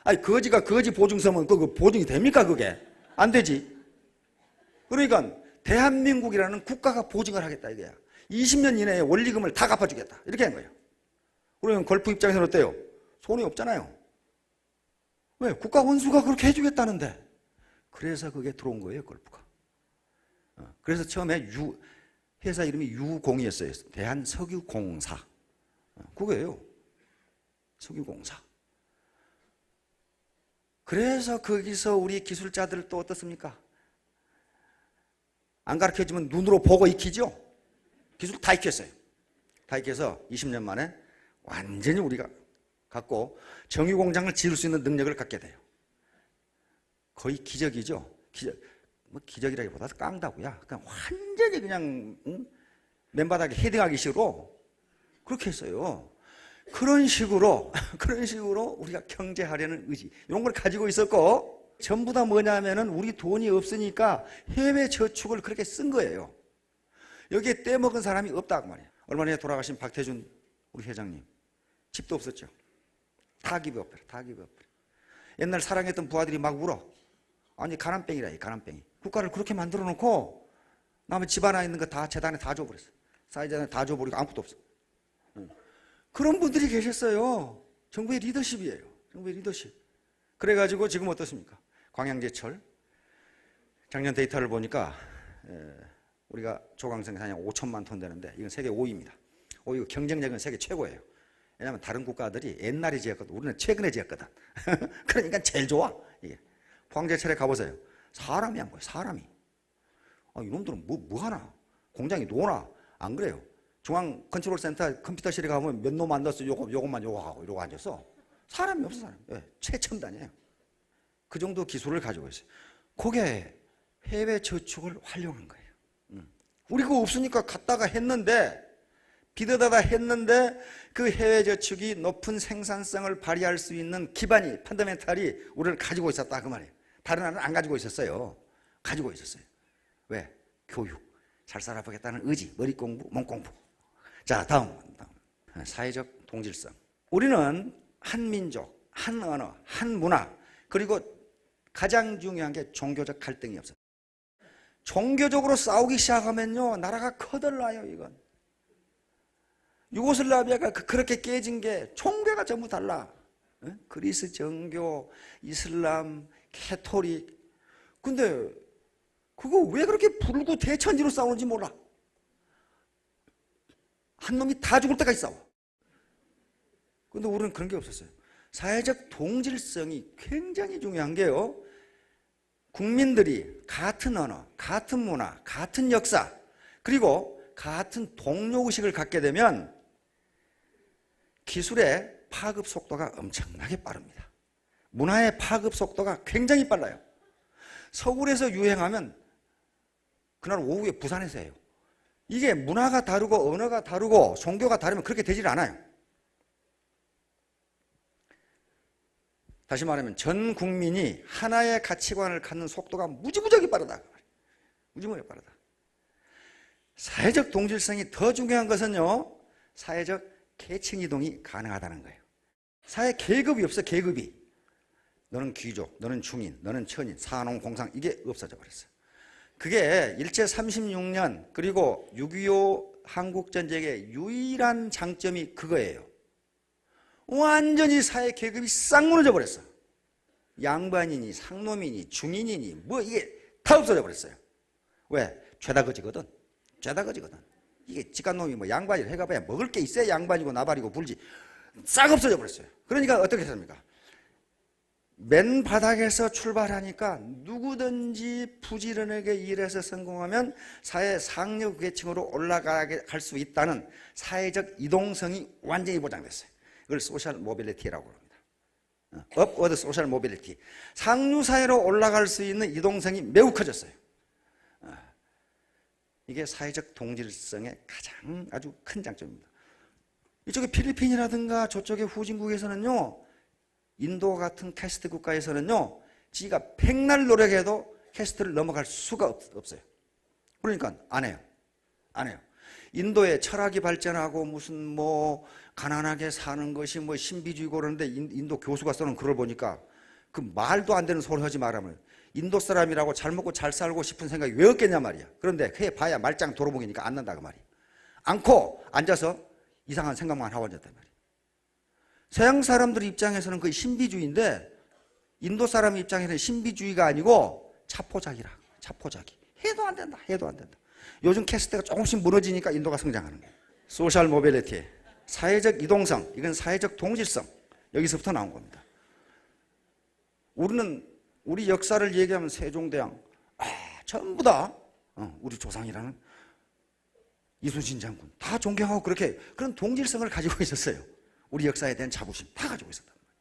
아니 거지가 거지 보증서면 그 보증이 됩니까 그게? 안 되지. 그러니까 대한민국이라는 국가가 보증을 하겠다 이거야. 20년 이내에 원리금을 다 갚아주겠다 이렇게 한 거예요. 그러면 걸프 입장에서는 어때요? 손이 없잖아요. 왜? 국가 원수가 그렇게 해주겠다는데. 그래서 그게 들어온 거예요 걸프가. 그래서 처음에 회사 이름이 유공이었어요. 대한석유공사. 그거예요. 석유공사. 그래서 거기서 우리 기술자들 또 어떻습니까? 안 가르쳐주면 눈으로 보고 익히죠? 기술 다 익혔어요. 다 익혀서 20년 만에 완전히 우리가 갖고 정유공장을 지을 수 있는 능력을 갖게 돼요. 거의 기적이죠. 기적이라기보다 깡다구야. 그냥 완전히 그냥 맨바닥에 헤딩하기 식으로 그렇게 했어요. 그런 식으로 우리가 경제하려는 의지 이런 걸 가지고 있었고 전부 다 뭐냐면은 우리 돈이 없으니까 해외 저축을 그렇게 쓴 거예요. 여기에 떼먹은 사람이 없다고 말이에요. 얼마 전에 돌아가신 박태준 우리 회장님 집도 없었죠. 다 기부업해라. 다 기부업해라. 옛날 사랑했던 부하들이 막 울어. 아니 가난뱅이라 가난뱅이. 국가를 그렇게 만들어 놓고 남의 집 하나 있는 거 다 재단에 다 줘버렸어. 사회재단에 다 줘버리고 아무것도 없어. 그런 분들이 계셨어요. 정부의 리더십이에요. 정부의 리더십. 그래가지고 지금 어떻습니까? 광양제철 작년 데이터를 보니까 우리가 조강 생산이 5천만 톤 되는데 이건 세계 5위입니다. 이거 경쟁력은 세계 최고예요. 왜냐하면 다른 국가들이 옛날에 지었거든. 우리는 최근에 지었거든. 그러니까 제일 좋아. 이게 포항제철에 가보세요. 사람이 한 거예요. 사람이. 이놈들은 뭐 하나? 공장이 노나? 안 그래요. 중앙 컨트롤센터 컴퓨터실에 가면 몇 놈 안 넣었어. 요것만 요거하고 이러고 앉았어. 사람이 없어 사람. 최첨단이에요. 그 정도 기술을 가지고 있어요. 그게 해외 저축을 활용한 거예요. 우리 그거 없으니까 갔다가 했는데 비드다가 했는데 그 해외 저축이 높은 생산성을 발휘할 수 있는 기반이 펀더멘탈이 우리를 가지고 있었다 그 말이에요. 다른 나라는 안 가지고 있었어요. 가지고 있었어요. 왜? 교육, 잘 살아보겠다는 의지, 머리 공부, 몸 공부. 자, 다음. 사회적 동질성. 우리는 한 민족, 한 언어, 한 문화, 그리고 가장 중요한 게 종교적 갈등이 없어요. 종교적으로 싸우기 시작하면요, 나라가 커들나요, 이건. 유고슬라비아가 그렇게 깨진 게 종교가 전부 달라. 그리스 정교, 이슬람, 캐토릭. 근데 그거 왜 그렇게 불구 대천지로 싸우는지 몰라. 한 놈이 다 죽을 때까지 싸워. 근데 우리는 그런 게 없었어요. 사회적 동질성이 굉장히 중요한 게요, 국민들이 같은 언어, 같은 문화, 같은 역사, 그리고 같은 동료의식을 갖게 되면 기술의 파급 속도가 엄청나게 빠릅니다. 문화의 파급 속도가 굉장히 빨라요. 서울에서 유행하면 그날 오후에 부산에서 해요. 이게 문화가 다르고 언어가 다르고 종교가 다르면 그렇게 되질 않아요. 다시 말하면 전 국민이 하나의 가치관을 갖는 속도가 무지무지하게 빠르다. 무지무지하게 빠르다. 사회적 동질성이 더 중요한 것은요, 사회적 계층 이동이 가능하다는 거예요. 사회 계급이 없어, 계급이. 너는 귀족, 너는 중인, 너는 천인, 사농, 공상, 이게 없어져 버렸어요. 그게 일제 36년 그리고 6.25 한국전쟁의 유일한 장점이 그거예요. 완전히 사회 계급이 싹 무너져 버렸어. 양반이니 상놈이니 중인이니 뭐 이게 다 없어져 버렸어요. 왜? 죄다 거지거든. 죄다 거지거든. 이게 직간놈이 뭐 양반이라 해가봐야 먹을 게 있어야 양반이고 나발이고 불지. 싹 없어져 버렸어요. 그러니까 어떻게 했습니까? 맨 바닥에서 출발하니까 누구든지 부지런하게 일해서 성공하면 사회 상류 계층으로 올라갈 수 있다는 사회적 이동성이 완전히 보장됐어요. 이걸 소셜 모빌리티라고 합니다. 업워드 소셜 모빌리티. 상류 사회로 올라갈 수 있는 이동성이 매우 커졌어요. 이게 사회적 동질성의 가장 아주 큰 장점입니다. 이쪽에 필리핀이라든가 저쪽에 후진국에서는요, 인도 같은 캐스트 국가에서는요, 지가 백날 노력해도 캐스트를 넘어갈 수가 없어요. 그러니까 안 해요. 안 해요. 인도에 철학이 발전하고 무슨 뭐 가난하게 사는 것이 뭐 신비주의고 그러는데 인도 교수가 쓰는 글을 보니까 그 말도 안 되는 소리 하지 말라면 인도 사람이라고 잘 먹고 잘 살고 싶은 생각이 왜 없겠냐 말이야. 그런데 해봐야 말짱 도로봉이니까 안 난다 그 말이야. 않고 앉아서 이상한 생각만 하고 앉았단 말이야. 서양 사람들 입장에서는 거의 신비주의인데 인도 사람 입장에서는 신비주의가 아니고 차포자기라. 차포자기. 해도 안 된다. 해도 안 된다. 요즘 캐스트가 조금씩 무너지니까 인도가 성장하는 거예요. 소셜 모빌리티, 사회적 이동성, 이건 사회적 동질성, 여기서부터 나온 겁니다. 우리는 우리 역사를 얘기하면 세종대왕, 전부 다 우리 조상이라는 이순신 장군 다 존경하고 그렇게 그런 동질성을 가지고 있었어요. 우리 역사에 대한 자부심 다 가지고 있었단 말이에요.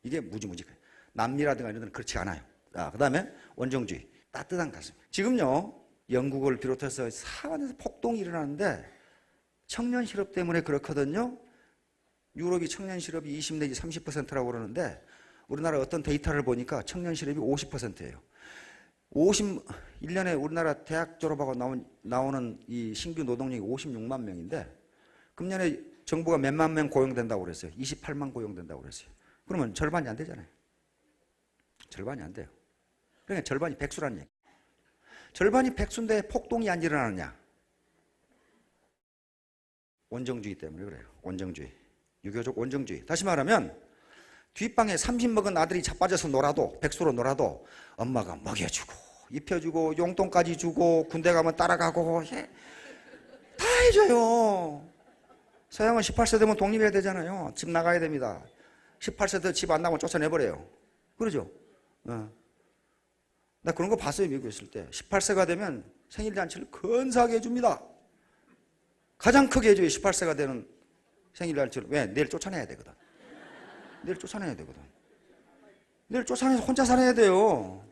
이게 무지무지해요. 남미라든가 이런 데는 그렇지 않아요. 그 다음에 원정주의, 따뜻한 가슴. 지금요, 영국을 비롯해서 사관에서 폭동이 일어나는데 청년 실업 때문에 그렇거든요. 유럽이 청년 실업이 20 내지 30%라고 그러는데 우리나라 어떤 데이터를 보니까 청년 실업이 50%예요. 1년에 우리나라 대학 졸업하고 나오는 이 신규 노동력이 56만 명인데 금년에 정부가 몇만 명 고용된다고 그랬어요. 28만 고용된다고 그랬어요. 그러면 절반이 안 되잖아요. 절반이 안 돼요. 그러니까 절반이 백수라는 얘기. 절반이 백수인데 폭동이 안 일어나느냐? 원정주의 때문에 그래요. 원정주의. 유교적 원정주의. 다시 말하면 뒷방에 30 먹은 아들이 자빠져서 놀아도, 백수로 놀아도 엄마가 먹여주고 입혀주고 용돈까지 주고 군대 가면 따라가고 다 해줘요. 서양은 18세 되면 독립해야 되잖아요. 집 나가야 됩니다. 18세 때 집 안 나가면 쫓아내버려요. 그러죠? 나 그런 거 봤어요. 미국에 있을 때. 18세가 되면 생일잔치를 근사하게 해줍니다. 가장 크게 해줘요. 18세가 되는 생일잔치를. 왜? 내일 쫓아내야 되거든. 내일 쫓아내야 되거든. 내일 쫓아내서 혼자 살아야 돼요.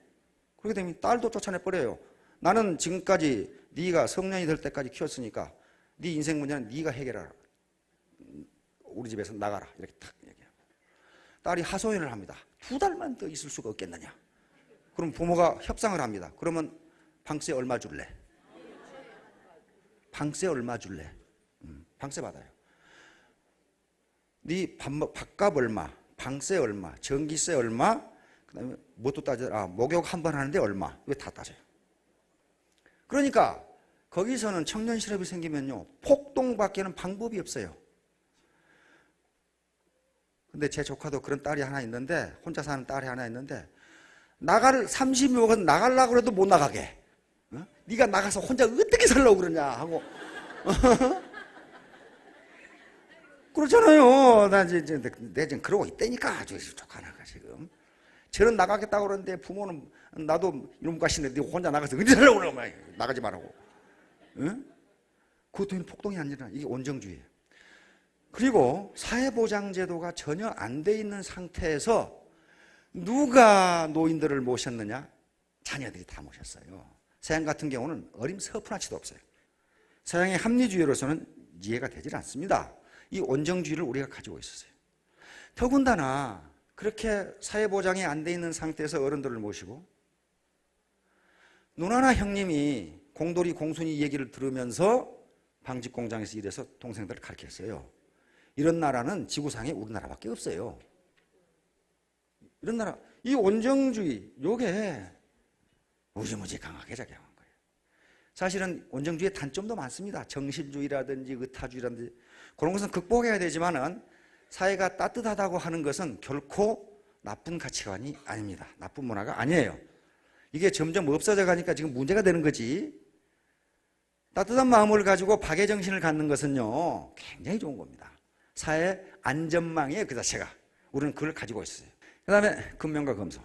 그렇게 되면 딸도 쫓아내버려요. 나는 지금까지 네가 성년이 될 때까지 키웠으니까 네 인생 문제는 네가 해결하라. 우리 집에서 나가라. 이렇게 탁 얘기해요. 딸이 하소연을 합니다. 2달만 더 있을 수가 없겠느냐. 그럼 부모가 협상을 합니다. 그러면 방세 얼마 줄래? 방세 얼마 줄래? 방세 받아요. 네 밥값 얼마, 방세 얼마, 전기세 얼마, 그다음에 뭣도 따져, 목욕 한 번 하는데 얼마, 이거 다 따져요. 그러니까 거기서는 청년 실업이 생기면요, 폭동밖에는 방법이 없어요. 근데 제 조카도 그런 딸이 하나 있는데, 혼자 사는 딸이 하나 있는데, 30명 나가려고 해도 못 나가게. 네가 나가서 혼자 어떻게 살려고 그러냐 하고. 그렇잖아요. 내 지금 그러고 있다니까. 아주 조카나가 지금. 저는 나가겠다고 그러는데 부모는 나도 이놈 가시는데 혼자 나가서 어디 살려고 그러면 나가지 말라고. 응? 그것도 폭동이 아니라 이게 온정주의예요. 그리고 사회보장제도가 전혀 안 돼 있는 상태에서 누가 노인들을 모셨느냐? 자녀들이 다 모셨어요. 서양 같은 경우는 어림서푼하지도 없어요. 서양의 합리주의로서는 이해가 되질 않습니다. 이 온정주의를 우리가 가지고 있었어요. 더군다나 그렇게 사회보장이 안 돼 있는 상태에서 어른들을 모시고 누나나 형님이 공돌이 공순이 얘기를 들으면서 방직공장에서 일해서 동생들을 가르쳤어요. 이런 나라는 지구상에 우리나라밖에 없어요. 이런 나라, 이 온정주의, 요게 무지무지 강하게 작용한 거예요. 사실은 온정주의의 단점도 많습니다. 정신주의라든지 의타주의라든지 그런 것은 극복해야 되지만은 사회가 따뜻하다고 하는 것은 결코 나쁜 가치관이 아닙니다. 나쁜 문화가 아니에요. 이게 점점 없어져 가니까 지금 문제가 되는 거지. 따뜻한 마음을 가지고 박애 정신을 갖는 것은요, 굉장히 좋은 겁니다. 사회 안전망이에요, 그 자체가. 우리는 그걸 가지고 있어요. 그 다음에 근면과 검소.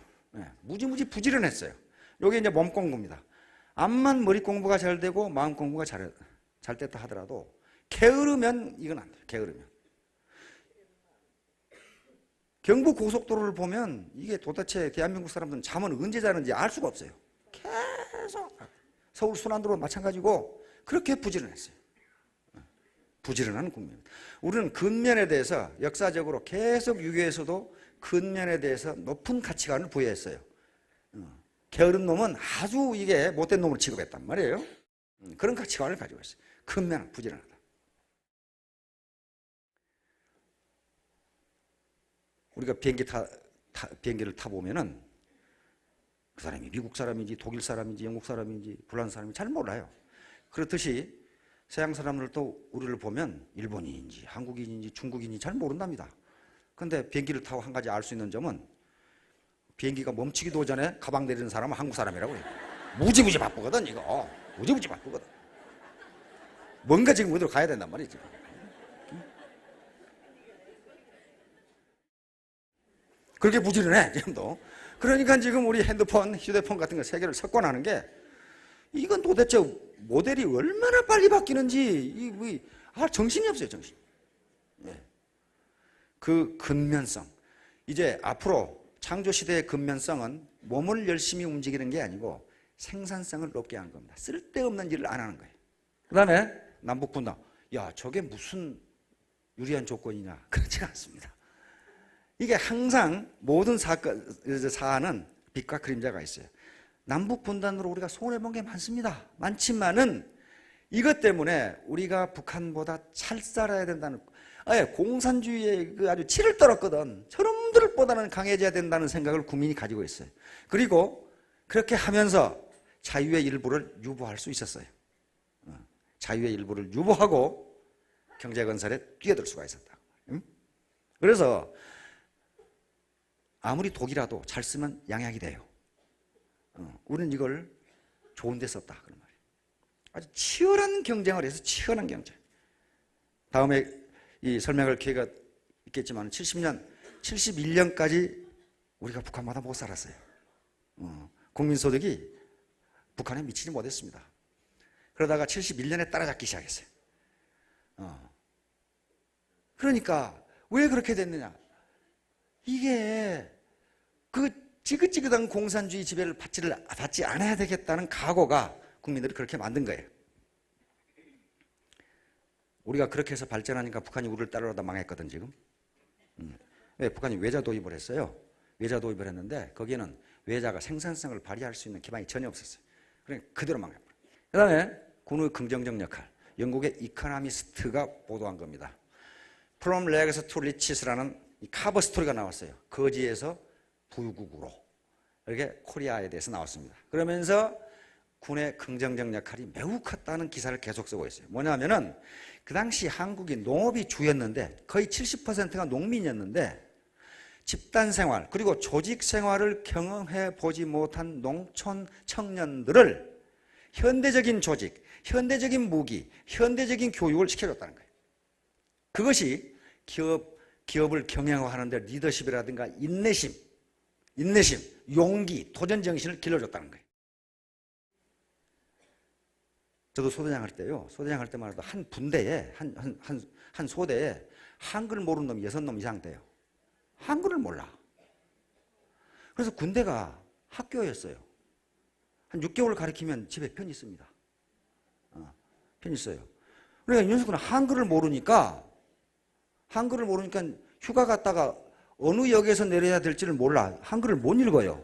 무지무지 부지런했어요. 이게 이제 몸 공부입니다. 암만 머리 공부가 잘 되고 마음 공부가 잘 됐다 하더라도 게으르면 이건 안 돼요. 게으르면. 경부 고속도로를 보면 이게 도대체 대한민국 사람들은 잠은 언제 자는지 알 수가 없어요. 계속. 서울 순환도로 마찬가지고 그렇게 부지런했어요. 부지런한 국민입니다. 우리는 근면에 대해서 역사적으로 계속 유교에서도 근면에 대해서 높은 가치관을 부여했어요. 게으른 놈은 아주 이게 못된 놈으로 취급했단 말이에요. 그런 가치관을 가지고 있어요. 근면, 부지런하다. 우리가 비행기를 타보면은 그 사람이 미국 사람인지 독일 사람인지 영국 사람인지 불란 사람인지 잘 몰라요. 그렇듯이 서양 사람들도 우리를 보면 일본인인지 한국인인지 중국인인지 잘 모른답니다. 근데 비행기를 타고 한 가지 알 수 있는 점은 비행기가 멈추기도 전에 가방 내리는 사람은 한국 사람이라고 해요. 무지무지 바쁘거든 이거. 무지무지 바쁘거든. 뭔가 지금 어디로 가야 된단 말이지. 그렇게 부지런해 지금도. 그러니까 지금 우리 핸드폰, 휴대폰 같은 거 세계를 석권하는 게 이건 도대체 모델이 얼마나 빨리 바뀌는지 정신이 없어요, 정신. 그 근면성. 이제 앞으로 창조시대의 근면성은 몸을 열심히 움직이는 게 아니고 생산성을 높게 하는 겁니다. 쓸데없는 일을 안 하는 거예요. 그 다음에 남북분단. 야, 저게 무슨 유리한 조건이냐. 그렇지 않습니다. 이게 항상 모든 사안은 빛과 그림자가 있어요. 남북분단으로 우리가 손해본 게 많습니다. 많지만은 이것 때문에 우리가 북한보다 잘 살아야 된다는, 공산주의에 아주 치를 떨었거든. 저놈들보다는 강해져야 된다는 생각을 국민이 가지고 있어요. 그리고 그렇게 하면서 자유의 일부를 유보할 수 있었어요. 자유의 일부를 유보하고 경제건설에 뛰어들 수가 있었다. 그래서 아무리 독이라도 잘 쓰면 양약이 돼요. 우리는 이걸 좋은 데 썼다. 그런 말이에요. 아주 치열한 경쟁을 해서 치열한 경쟁. 다음에 이 설명할 기회가 있겠지만 71년까지 우리가 북한보다 못 살았어요. 국민소득이 북한에 미치지 못했습니다. 그러다가 71년에 따라잡기 시작했어요. 그러니까 왜 그렇게 됐느냐? 이게 그 지긋지긋한 공산주의 지배를 받지 않아야 되겠다는 각오가 국민들이 그렇게 만든 거예요. 우리가 그렇게 해서 발전하니까 북한이 우리를 따라오다 망했거든 지금. 왜? 북한이 외자 도입을 했어요. 외자 도입을 했는데 거기에는 외자가 생산성을 발휘할 수 있는 기반이 전혀 없었어요. 그러니까 그대로 망해버려요. 그 다음에 군의 긍정적 역할. 영국의 이코노미스트가 보도한 겁니다. From Rags to Riches라는 카버 스토리가 나왔어요. 거지에서 부유국으로. 이렇게 코리아에 대해서 나왔습니다. 그러면서 군의 긍정적 역할이 매우 컸다는 기사를 계속 쓰고 있어요. 뭐냐면은 그 당시 한국이 농업이 주였는데 거의 70%가 농민이었는데 집단 생활 그리고 조직 생활을 경험해 보지 못한 농촌 청년들을 현대적인 조직, 현대적인 무기, 현대적인 교육을 시켜줬다는 거예요. 그것이 기업을 경영하는 데 리더십이라든가 인내심, 용기, 도전 정신을 길러줬다는 거예요. 저도 소대장 할 때요. 소대장 할 때만 해도 한 분대에 한 소대에 한글 모르는 놈이 6놈 이상 돼요. 한글을 몰라. 그래서 군대가 학교였어요. 한 6개월 가르치면 집에 편 있습니다. 편 있어요. 그러니까 윤석열은 한글을 모르니까 휴가 갔다가 어느 역에서 내려야 될지를 몰라. 한글을 못 읽어요.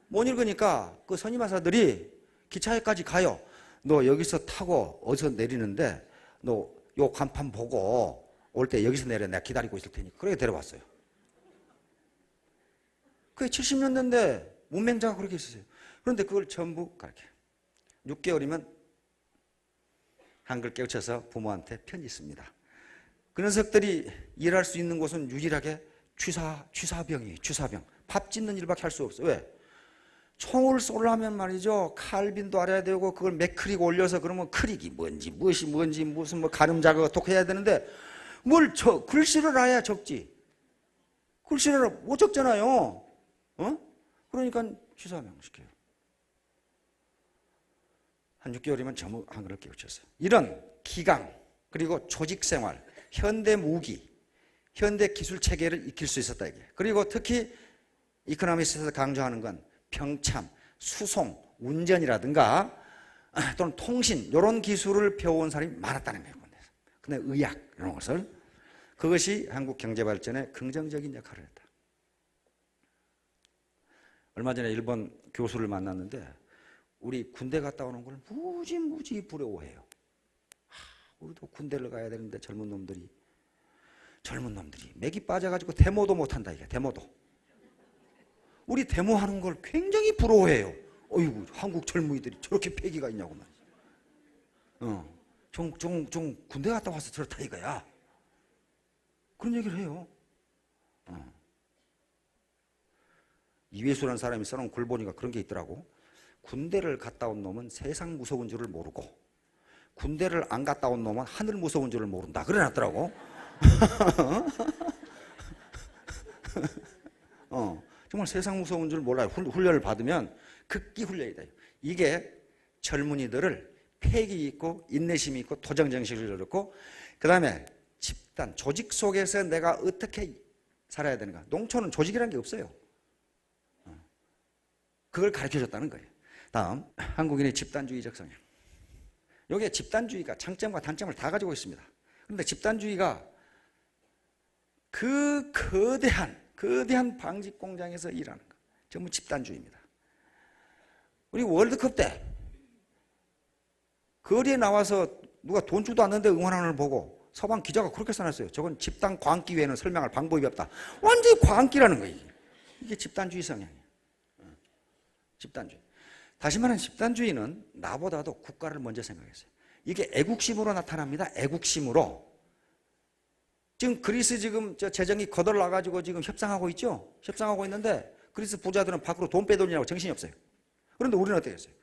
못 읽으니까 그 선임하사들이 기차에까지 가요. 너 여기서 타고 어디서 내리는데 너 요 간판 보고 올 때 여기서 내려. 내가 기다리고 있을 테니까. 그렇게 데려왔어요. 그게 70년대인데 문맹자가 그렇게 있었어요. 그런데 그걸 전부 가르쳐요. 6개월이면 한글 깨우쳐서 부모한테 편지 씁니다. 그 녀석들이 일할 수 있는 곳은 유일하게 취사병이에요. 취사병. 밥 짓는 일밖에 할 수 없어요. 왜? 총을 쏘려면 말이죠. 칼빈도 알아야 되고 그걸 매크릭 올려서 그러면 크릭이 무엇이 뭔지 무슨 뭐 가늠 자극 어떻게 해야 되는데 글씨를 알아야 적지. 글씨를 못 적잖아요. 그러니까 취사병 시켜요. 한 6개월이면 전부 한글을 깨우쳤어요. 이런 기강 그리고 조직생활, 현대 무기, 현대 기술 체계를 익힐 수 있었다 이게. 그리고 특히 이코노미스트에서 강조하는 건 병참, 수송, 운전이라든가 또는 통신 이런 기술을 배워온 사람이 많았다는 거예요. 근데 의학 이런 것을 그것이 한국 경제 발전에 긍정적인 역할을 했다. 얼마 전에 일본 교수를 만났는데 우리 군대 갔다 오는 걸 무지 부러워해요. 우리도 군대를 가야 되는데 젊은 놈들이 맥이 빠져가지고 데모도 못한다 이게. 데모도. 우리 데모하는 걸 굉장히 부러워해요. 어이구 한국 젊은이들이 저렇게 패기가 있냐고 말이야. 좀 군대 갔다 와서 저렇다 이거야. 그런 얘기를 해요. 이회수라는 사람이 써놓은 글 보니까 그런 게 있더라고. 군대를 갔다 온 놈은 세상 무서운 줄을 모르고 군대를 안 갔다 온 놈은 하늘 무서운 줄을 모른다. 그래놨더라고. 정말 세상 무서운 줄 몰라요. 훈련을 받으면 극기 훈련이다. 이게 젊은이들을 패기 있고 인내심이 있고 도전정신을 잃었고 그 다음에 집단, 조직 속에서 내가 어떻게 살아야 되는가. 농촌은 조직이라는 게 없어요. 그걸 가르쳐줬다는 거예요. 다음, 한국인의 집단주의적 성향. 여기에 집단주의가 장점과 단점을 다 가지고 있습니다. 그런데 집단주의가 그 거대한 방직 공장에서 일하는 거. 전부 집단주의입니다. 우리 월드컵 때 거리에 나와서 누가 돈 주도 않는데 응원하는 걸 보고 서방 기자가 그렇게 써놨어요. 저건 집단 광기 외에는 설명할 방법이 없다. 완전히 광기라는 거예요. 이게 집단주의 성향이에요. 집단주의. 다시 말하면 집단주의는 나보다도 국가를 먼저 생각했어요. 이게 애국심으로 나타납니다. 애국심으로. 지금 그리스 지금 재정이 거덜나가지고 지금 협상하고 있죠? 협상하고 있는데 그리스 부자들은 밖으로 돈 빼돌리냐고 정신이 없어요. 그런데 우리는 어떻게 했어요?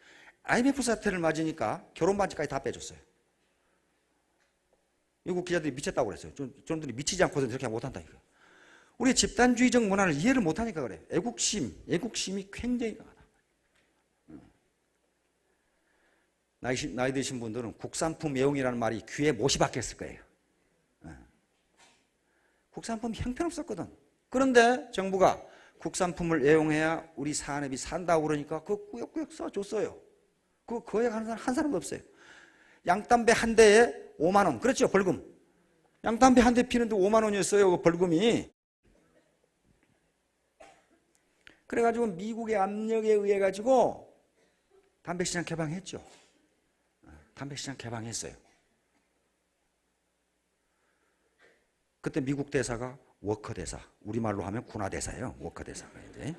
IMF 사태를 맞으니까 결혼 반지까지 다 빼줬어요. 미국 기자들이 미쳤다고 그랬어요. 저놈들이 미치지 않고서 이렇게 못한다 이거. 우리 집단주의적 문화를 이해를 못하니까 그래요. 애국심이 굉장히 강하다. 나이 드신 분들은 국산품 애용이라는 말이 귀에 못이 박혔을 거예요. 국산품이 형편없었거든. 그런데 정부가 국산품을 애용해야 우리 산업이 산다고 그러니까 그거 꾸역꾸역 써줬어요. 그거 거액하는 사람 한 사람도 없어요. 양담배 한 대에 5만 원. 그렇죠, 벌금. 양담배 한 대 피는데 5만 원이었어요, 그 벌금이. 그래가지고 미국의 압력에 의해 가지고 담배 시장 개방했죠. 담배 시장 개방했어요. 그때 미국 대사가 워커 대사, 우리말로 하면 군화 대사예요. 워커 대사가 이제.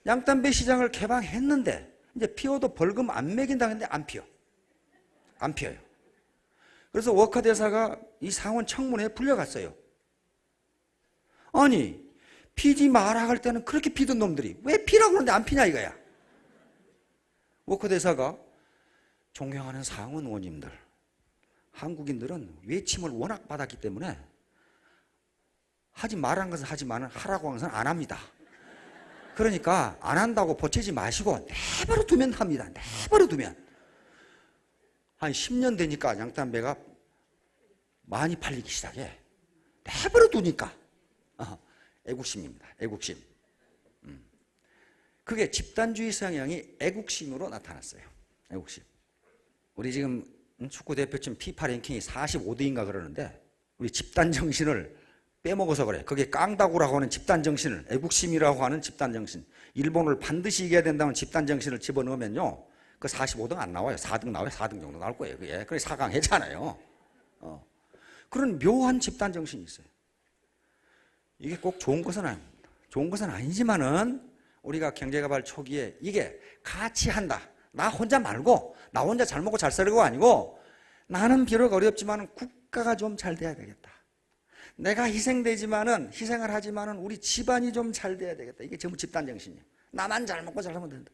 양담배 시장을 개방했는데 이제 피워도 벌금 안 매긴다는데 안 피워. 안 피워요. 그래서 워커 대사가 이 상원 청문회에 불려갔어요. 아니, 피지 마라 할 때는 그렇게 피던 놈들이 왜 피라고 그러는데 안 피냐 이거야. 워커 대사가 존경하는 상원 의원님들, 한국인들은 외침을 워낙 받았기 때문에 하지 말라는 것은 하지만 하라고 하는 것은 안 합니다. 그러니까 안 한다고 보채지 마시고 내버려 두면 합니다. 내버려 두면. 한 10년 되니까 양담배가 많이 팔리기 시작해. 내버려 두니까. 애국심입니다. 애국심. 그게 집단주의 성향이 애국심으로 나타났어요. 애국심. 우리 지금 축구 대표팀 피파 랭킹이 45등인가 그러는데 우리 집단 정신을 빼먹어서 그래. 그게 깡다구라고 하는 집단 정신을, 애국심이라고 하는 집단 정신, 일본을 반드시 이겨야 된다는 집단 정신을 집어넣으면요, 그 45등 안 나와요. 4등 나와요. 4등 정도 나올 거예요. 그게. 그래 4강 했잖아요. 그런 묘한 집단 정신이 있어요. 이게 꼭 좋은 것은 아닙니다. 좋은 것은 아니지만은 우리가 경제개발 초기에 이게 같이 한다. 나 혼자 말고 나 혼자 잘 먹고 잘 살고가 아니고 나는 비록 어렵지만 국가가 좀 잘 돼야 되겠다. 내가 희생되지만은 희생을 하지만은 우리 집안이 좀 잘 돼야 되겠다. 이게 전부 집단 정신이에요. 나만 잘 먹고 잘 살면 된다.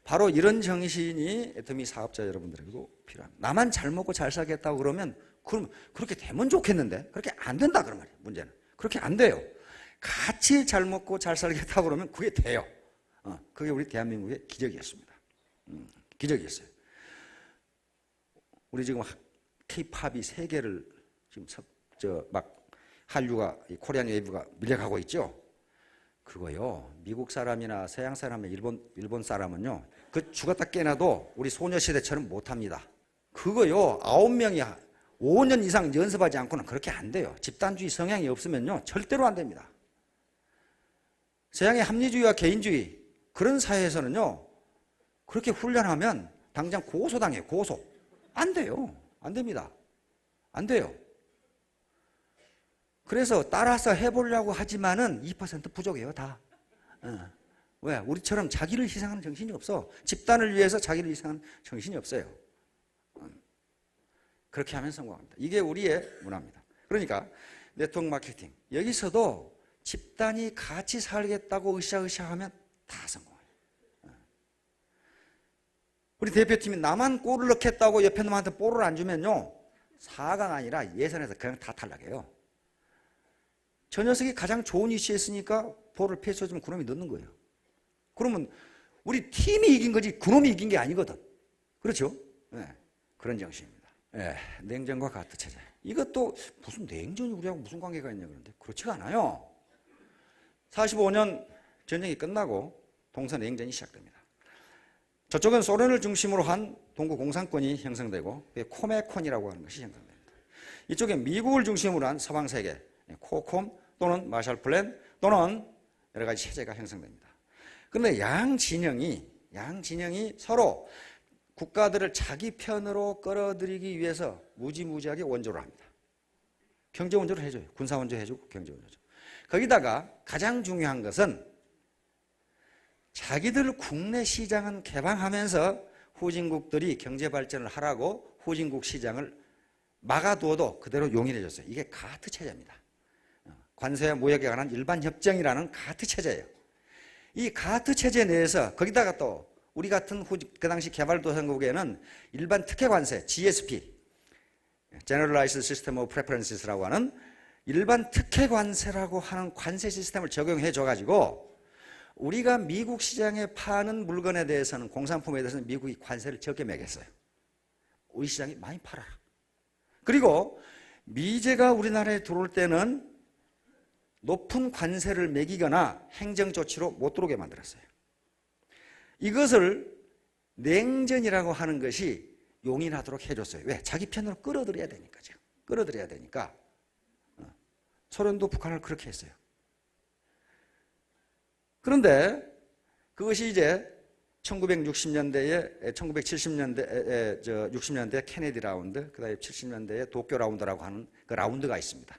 바로 이런 정신이 애터미 사업자 여러분들에게도 필요합니다. 나만 잘 먹고 잘 살겠다고 그러면 그럼 그렇게 되면 좋겠는데 그렇게 안 된다 그런 말이에요. 문제는 그렇게 안 돼요. 같이 잘 먹고 잘 살겠다고 그러면 그게 돼요. 그게 우리 대한민국의 기적이었습니다. 기적이었어요. 우리 지금 K-팝이 세계를 지금 막 한류가 코리안 웨이브가 밀려가고 있죠. 그거요. 미국 사람이나 서양 사람이나 일본 사람은요. 그 죽었다 깨나도 우리 소녀시대처럼 못합니다. 그거요. 9명이 5년 이상 연습하지 않고는 그렇게 안 돼요. 집단주의 성향이 없으면요. 절대로 안 됩니다. 서양의 합리주의와 개인주의 그런 사회에서는요. 그렇게 훈련하면 당장 고소당해요. 고소. 안 돼요. 안 됩니다. 안 돼요. 그래서 따라서 해보려고 하지만은 2% 부족해요. 다. 왜? 우리처럼 자기를 희생하는 정신이 없어. 집단을 위해서 자기를 희생하는 정신이 없어요. 그렇게 하면 성공합니다. 이게 우리의 문화입니다. 그러니까 네트워크 마케팅. 여기서도 집단이 같이 살겠다고 으쌰으쌰 하면 다 성공해요. 우리 대표팀이 나만 골을 넣겠다고 옆에 놈한테 볼을 안 주면요. 4강 아니라 예선에서 그냥 다 탈락해요. 저 녀석이 가장 좋은 위치에 있으니까 볼을 패스해주면 그놈이 넣는 거예요. 그러면 우리 팀이 이긴 거지 그놈이 이긴 게 아니거든. 그렇죠? 네, 그런 정신입니다. 네, 냉전과 가트 체제. 이것도 무슨 냉전이 우리하고 무슨 관계가 있냐 그런데 그렇지가 않아요. 45년 전쟁이 끝나고 동서 냉전이 시작됩니다. 저쪽은 소련을 중심으로 한 동구 공산권이 형성되고 코메콘이라고 하는 것이 형성됩니다. 이쪽에 미국을 중심으로 한 서방 세계 코콤 또는 마샬 플랜 또는 여러 가지 체제가 형성됩니다. 그런데 양 진영이 서로 국가들을 자기 편으로 끌어들이기 위해서 무지무지하게 원조를 합니다. 경제 원조를 해줘요. 군사 원조 해주고 경제 원조죠. 거기다가 가장 중요한 것은 자기들 국내 시장은 개방하면서 후진국들이 경제 발전을 하라고 후진국 시장을 막아두어도 그대로 용인해줬어요. 이게 가트 체제입니다. 관세와 무역에 관한 일반 협정이라는 가트 체제예요. 이 가트 체제 내에서 거기다가 또 우리 같은 그 당시 개발도상국에는 일반 특혜 관세 GSP Generalized System of Preferences라고 하는 일반 특혜 관세라고 하는 관세 시스템을 적용해 줘가지고 우리가 미국 시장에 파는 물건에 대해서는 공산품에 대해서는 미국이 관세를 적게 매겼어요. 우리 시장이 많이 팔아라. 그리고 미제가 우리나라에 들어올 때는 높은 관세를 매기거나 행정조치로 못 들어오게 만들었어요. 이것을 냉전이라고 하는 것이 용인하도록 해줬어요. 왜? 자기 편으로 끌어들여야 되니까죠. 끌어들여야 되니까. 소련도 북한을 그렇게 했어요. 그런데 그것이 이제 1960년대에 1970년대 60년대 케네디 라운드, 그다음에 70년대에 도쿄 라운드라고 하는 그 라운드가 있습니다.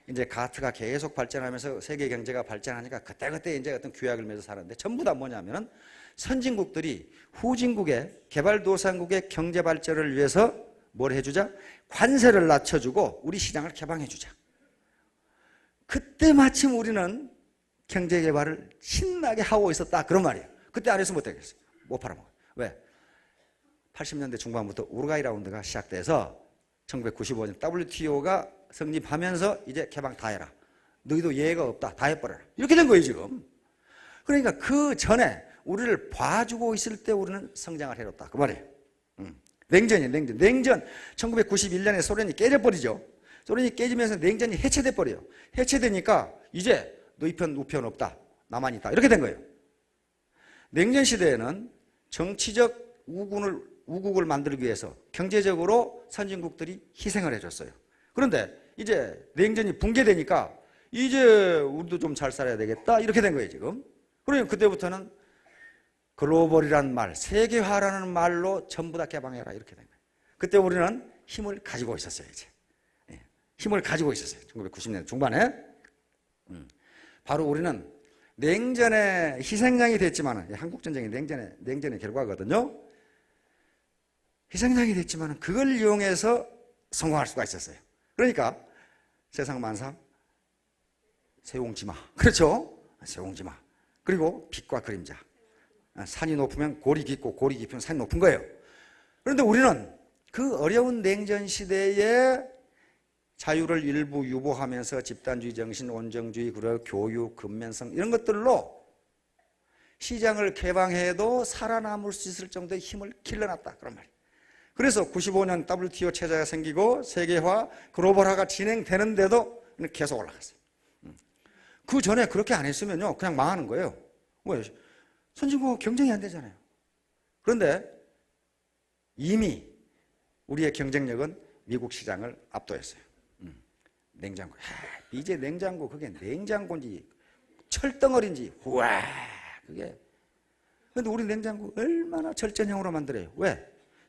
이제 가트가 계속 발전하면서 세계 경제가 발전하니까 그때그때 이제 어떤 규약을 맺어 사는데 전부 다 뭐냐면은 선진국들이 후진국의 개발도상국의 경제 발전을 위해서 뭘 해주자? 관세를 낮춰주고 우리 시장을 개방해주자. 그때 마침 우리는 경제 개발을 신나게 하고 있었다 그런 말이에요. 그때 안 했으면 못하겠어요. 못 팔아먹어요. 왜? 80년대 중반부터 우루과이 라운드가 시작돼서 1995년 WTO가 성립하면서 이제 개방 다 해라. 너희도 예외가 없다. 다 해버려라. 이렇게 된 거예요 지금. 그러니까 그 전에 우리를 봐주고 있을 때 우리는 성장을 해줬다 그 말이에요. 냉전이에요. 냉전 1991년에 소련이 깨져버리죠. 소련이 깨지면서 냉전이 해체돼 버려요. 해체되니까 이제 너희 편 우편 없다. 나만 있다. 이렇게 된 거예요. 냉전 시대에는 정치적 우국을 만들기 위해서 경제적으로 선진국들이 희생을 해줬어요. 그런데 이제 냉전이 붕괴되니까 이제 우리도 좀 잘 살아야 되겠다 이렇게 된 거예요 지금. 그러니까 그때부터는 글로벌이라는 말, 세계화라는 말로 전부 다 개방해라 이렇게 된 거예요. 그때 우리는 힘을 가지고 있었어요 이제. 힘을 가지고 있었어요 1990년대 중반에. 바로 우리는 냉전의 희생양이 됐지만, 한국전쟁이 냉전의 결과거든요. 희생양이 됐지만 그걸 이용해서 성공할 수가 있었어요. 그러니까 세상 만사 세옹지마. 그렇죠? 세옹지마. 그리고 빛과 그림자. 산이 높으면 골이 깊고 골이 깊으면 산이 높은 거예요. 그런데 우리는 그 어려운 냉전 시대에 자유를 일부 유보하면서 집단주의 정신, 온정주의, 그리고 교육, 근면성 이런 것들로 시장을 개방해도 살아남을 수 있을 정도의 힘을 길러놨다 그런 말이에요. 그래서 95년 WTO 체제가 생기고 세계화, 글로벌화가 진행되는데도 계속 올라갔어요. 그 전에 그렇게 안 했으면요 그냥 망하는 거예요. 왜? 선진국하고 경쟁이 안 되잖아요. 그런데 이미 우리의 경쟁력은 미국 시장을 압도했어요. 냉장고. 이제 냉장고 그게 냉장고인지 철덩어리인지 우와 그게. 근데 우리 냉장고 얼마나 절전형으로 만들어요. 왜?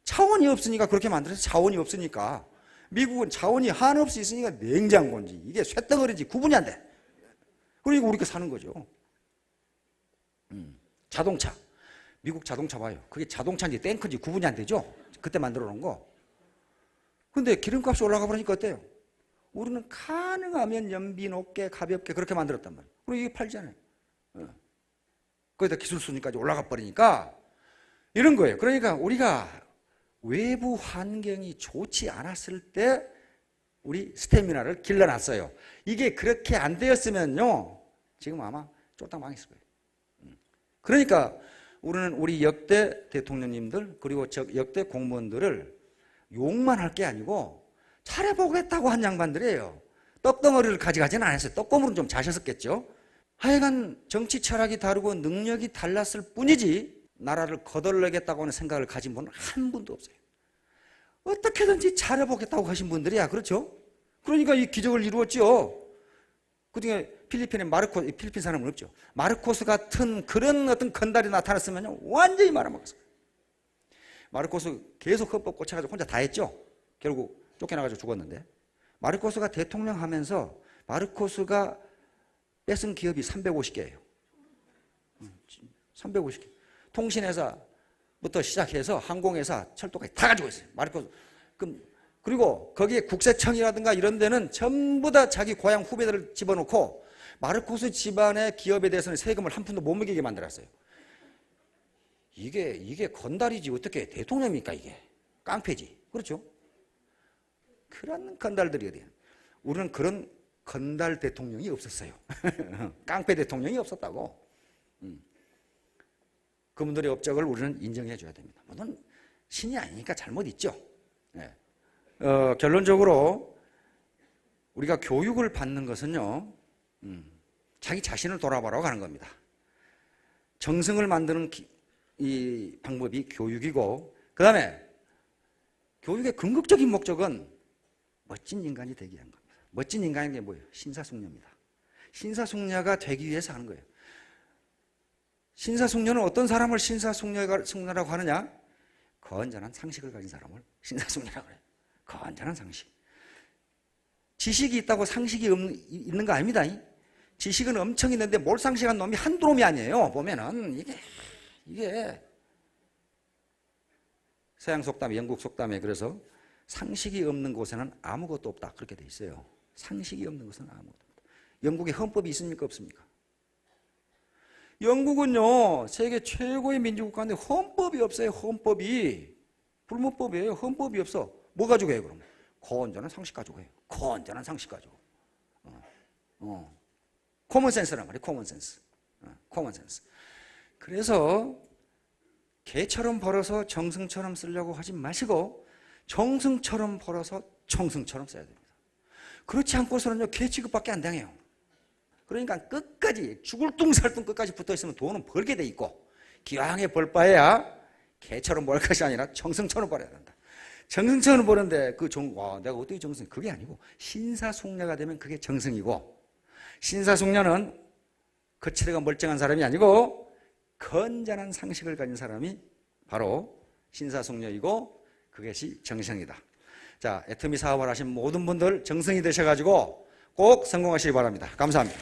차원이 없으니까 그렇게 만들어서 차원이 없으니까. 미국은 차원이 한없이 있으니까 냉장고인지 이게 쇳덩어리인지 구분이 안 돼. 그러니까 우리가 사는 거죠. 자동차. 미국 자동차 봐요. 그게 자동차인지 탱크인지 구분이 안 되죠. 그때 만들어 놓은 거. 근데 기름값이 올라가 버리니까 어때요? 우리는 가능하면 연비 높게 가볍게 그렇게 만들었단 말이에요. 그리고 이게 팔잖아요. 거기다 기술 수준까지 올라가 버리니까 이런 거예요. 그러니까 우리가 외부 환경이 좋지 않았을 때 우리 스태미나를 길러놨어요. 이게 그렇게 안 되었으면요 지금 아마 쫄딱 망했을 거예요. 그러니까 우리는 우리 역대 대통령님들 그리고 역대 공무원들을 욕만 할 게 아니고 잘해보겠다고 한 양반들이에요. 떡덩어리를 가져가지는 않았어요. 떡고물은 좀 자셨었겠죠. 하여간 정치 철학이 다르고 능력이 달랐을 뿐이지 나라를 거덜내겠다고 하는 생각을 가진 분은 한 분도 없어요. 어떻게든지 잘해보겠다고 하신 분들이야. 그렇죠? 그러니까 이 기적을 이루었죠. 그중에 필리핀 사람은 없죠. 마르코스 같은 그런 어떤 건달이 나타났으면 완전히 말아먹었어요. 마르코스 계속 헌법 고쳐가지고 혼자 다 했죠. 결국 쫓겨나가지고 죽었는데 마르코스가 대통령 하면서 마르코스가 뺏은 기업이 350개예요. 350개. 통신회사부터 시작해서 항공회사, 철도까지 다 가지고 있어요. 마르코스. 그리고 거기에 국세청이라든가 이런 데는 전부 다 자기 고향 후배들을 집어넣고 마르코스 집안의 기업에 대해서는 세금을 한 푼도 못 매기게 만들었어요. 이게 건달이지 어떻게 대통령입니까 이게. 깡패지. 그렇죠? 그런 건달들이 어디야. 우리는 그런 건달 대통령이 없었어요. 깡패 대통령이 없었다고. 그분들의 업적을 우리는 인정해 줘야 됩니다. 물론 신이 아니니까 잘못 있죠. 네. 결론적으로 우리가 교육을 받는 것은요 자기 자신을 돌아보라고 하는 겁니다. 정승을 만드는 이 방법이 교육이고, 그 다음에 교육의 궁극적인 목적은 멋진 인간이 되기 위한 겁니다. 멋진 인간이 게 뭐예요? 신사숙녀입니다. 신사숙녀가 되기 위해서 하는 거예요. 신사숙녀는 어떤 사람을 신사숙녀라고 하느냐? 건전한 상식을 가진 사람을 신사숙녀라고 그래요. 건전한 상식. 지식이 있다고 상식이 있는 거 아닙니다. 지식은 엄청 있는데 몰상식한 놈이 한두 놈이 아니에요. 보면은 이게 서양 속담, 영국 속담에 그래서 상식이 없는 곳에는 아무것도 없다 그렇게 돼 있어요. 상식이 없는 곳은 아무것도 없다. 영국에 헌법이 있습니까? 없습니까? 영국은요 세계 최고의 민주국가인데 헌법이 없어요. 헌법이 불문법이에요. 헌법이 없어. 뭐 가지고 해요 그럼? 건전한 상식 가지고 해요. 건전한 상식 가지고. 코먼센스란 말이에요. 코먼센스. 코먼센스. 그래서 개처럼 벌어서 정승처럼 쓰려고 하지 마시고 정승처럼 벌어서 정승처럼 써야 됩니다. 그렇지 않고서는요 개 취급밖에 안 당해요. 그러니까 끝까지 죽을 둥살둥 끝까지 붙어있으면 돈은 벌게 돼 있고 기왕에 벌 바에야 개처럼 벌 것이 아니라 정승처럼 벌어야 된다. 정승처럼 버는데 내가 어떻게 정승? 그게 아니고 신사숙녀가 되면 그게 정승이고 신사숙녀는 거칠고 멀쩡한 사람이 아니고 건전한 상식을 가진 사람이 바로 신사숙녀이고 그것이 정승이다. 자, 애터미 사업을 하신 모든 분들 정승이 되셔가지고 꼭 성공하시기 바랍니다. 감사합니다.